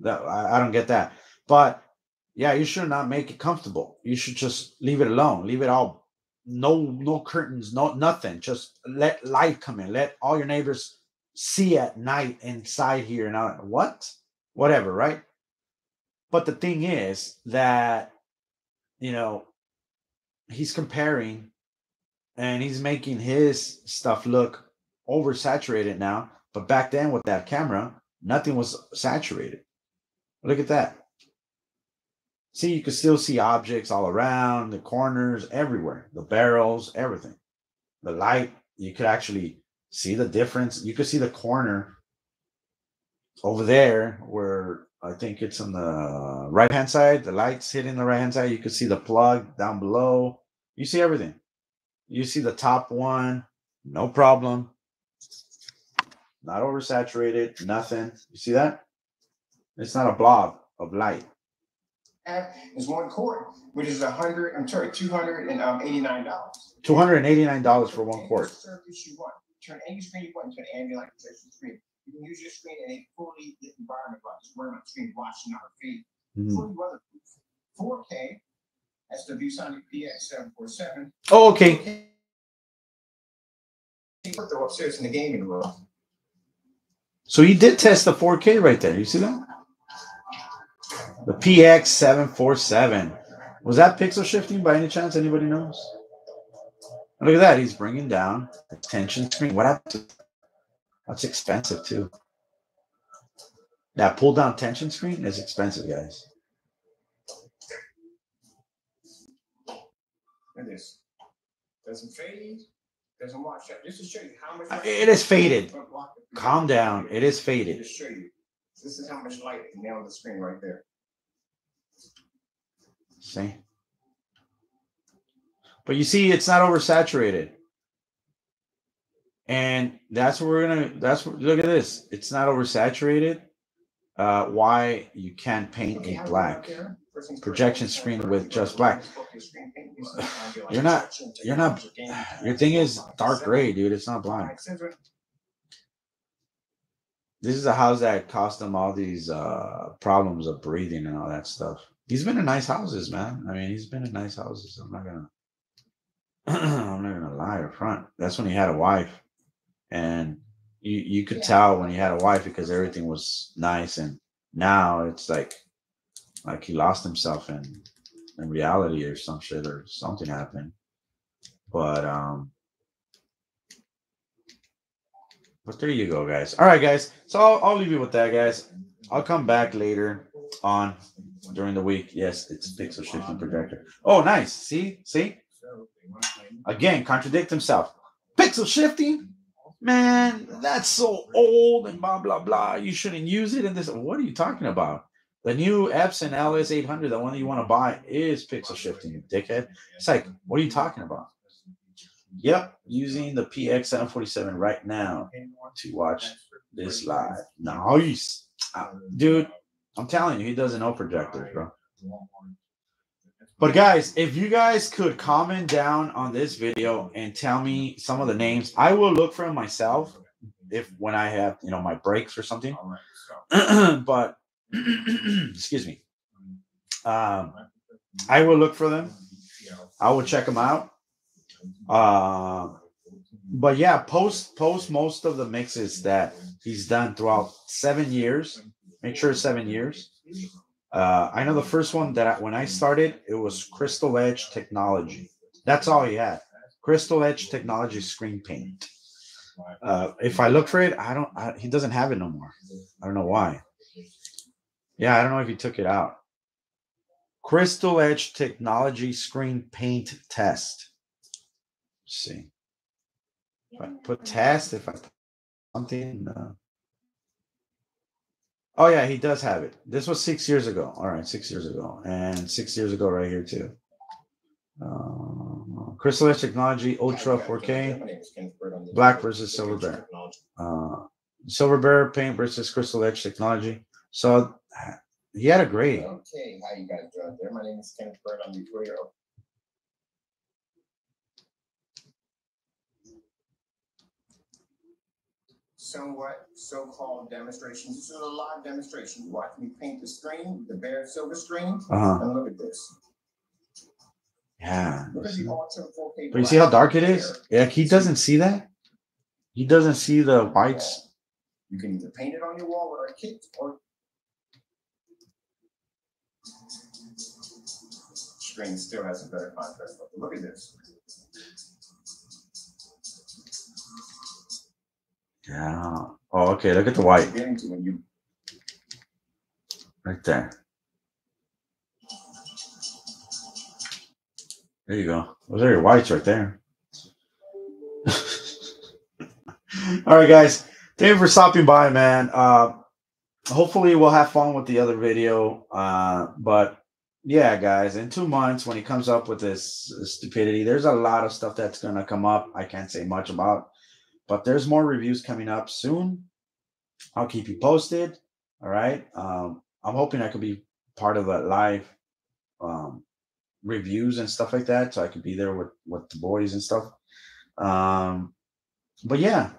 I don't get that. But yeah, you should not make it comfortable. You should just leave it alone. Leave it all. No curtains, nothing. Just let light come in. Let all your neighbors see at night inside here. Now, what? Whatever, right? But the thing is that, he's comparing and he's making his stuff look oversaturated now. But back then with that camera, nothing was saturated. Look at that. See, you can still see objects all around, the corners, everywhere, the barrels, everything. The light, you could actually see the difference. You could see the corner over there where I think it's on the right hand side, the lights hitting the right hand side. You can see the plug down below. You see everything. You see the top one, no problem. Not oversaturated, nothing. You see that? It's not a blob of light. Is 1 quart, which is $289. $289 for 1 quart. Surface you want. Turn any screen you want into an ambient protection screen. You can use your screen in a fully lit environment, like just wearing my screen, watching our feed. Fully weatherproof. 4K. That's the ViewSonic PX747. Oh, okay. Put them upstairs in the gaming room. So you did test the 4K right there. You see that? The PX747. Was that pixel shifting by any chance? Anybody knows? Look at that. He's bringing down the tension screen. What happened to that? That's expensive too. That pull down tension screen is expensive, guys. Look at this. Doesn't fade. Doesn't watch that. Just to show you how much. It is faded. Calm down. It is faded. Just to show you. This is how much light is now on the screen right there. See? But you see, it's not oversaturated. And that's what we're gonna. Look at this. It's not oversaturated. Why you can't paint a black projection screen with just black? Your thing is dark gray, dude. It's not black. This is a house that cost him all these problems of breathing and all that stuff. He's been in nice houses, man. I mean, he's been in nice houses. I'm not gonna lie up front. That's when he had a wife, and you could tell when he had a wife because everything was nice, and now it's like he lost himself in reality or some shit or something happened. But there you go, guys. All right, guys. So I'll leave you with that, guys. I'll come back later on during the week. Yes, it's a pixel shifting projector. Oh, nice. See? Again, contradict himself. Pixel shifting? Man, that's so old and blah, blah, blah. You shouldn't use it in this. What are you talking about? The new Epson LS800, the one that you want to buy, is pixel shifting, you dickhead. It's like, what are you talking about? Yep, using the PX747 right now to watch this live. Nice. Dude, I'm telling you, he doesn't know projectors, bro. But guys, if you guys could comment down on this video and tell me some of the names, I will look for them myself when I have, my breaks or something. But excuse me. I will look for them. I will check them out. But yeah, post most of the mixes that he's done throughout 7 years. Make sure it's 7 years. I know the first one that when I started, it was Crystal Edge Technology. That's all he had. Crystal Edge Technology screen paint. If I look for it, he doesn't have it no more. I don't know why. Yeah, I don't know if he took it out. Crystal Edge Technology screen paint test. Let's see. If I put test, if I put something. Oh, yeah, he does have it. This was 6 years ago. All right, 6 years ago. And 6 years ago right here, too. Crystal Edge Technology Ultra 4K. Black versus Silver Bear. Silver Bear paint versus Crystal Edge Technology. So he had a gray. Okay, how you guys doing there? My name is Kenneth Bird. I'm the creator of somewhat so-called demonstrations. This is a live demonstration. You watch me paint the screen, the bare silver screen, and look at this. Yeah. Look at the Ultra 4K. But you see how dark it is? Yeah, he doesn't see that. He doesn't see the whites. You can either paint it on your wall with a kit or screen still has a better contrast. But look at this. Yeah. Oh, okay. Look at the white. Right there. There you go. Those are your whites right there. All right, guys. Thank you for stopping by, man. hopefully we'll have fun with the other video. But yeah, guys, in 2 months when he comes up with this stupidity, there's a lot of stuff that's gonna come up. I can't say much about, but there's more reviews coming up soon. I'll keep you posted. All right. I'm hoping I could be part of a live um, reviews and stuff like that, so I could be there with the boys and stuff. Um, but yeah,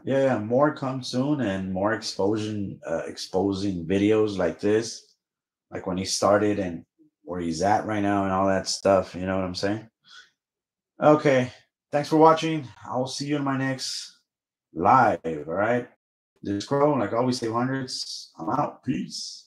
more come soon and more exposing videos like this, like when he started and where he's at right now and all that stuff. You know what I'm saying? Okay. Thanks for watching. I'll see you in my next live. All right. This Crow, like always, say hundreds. I'm out. Peace.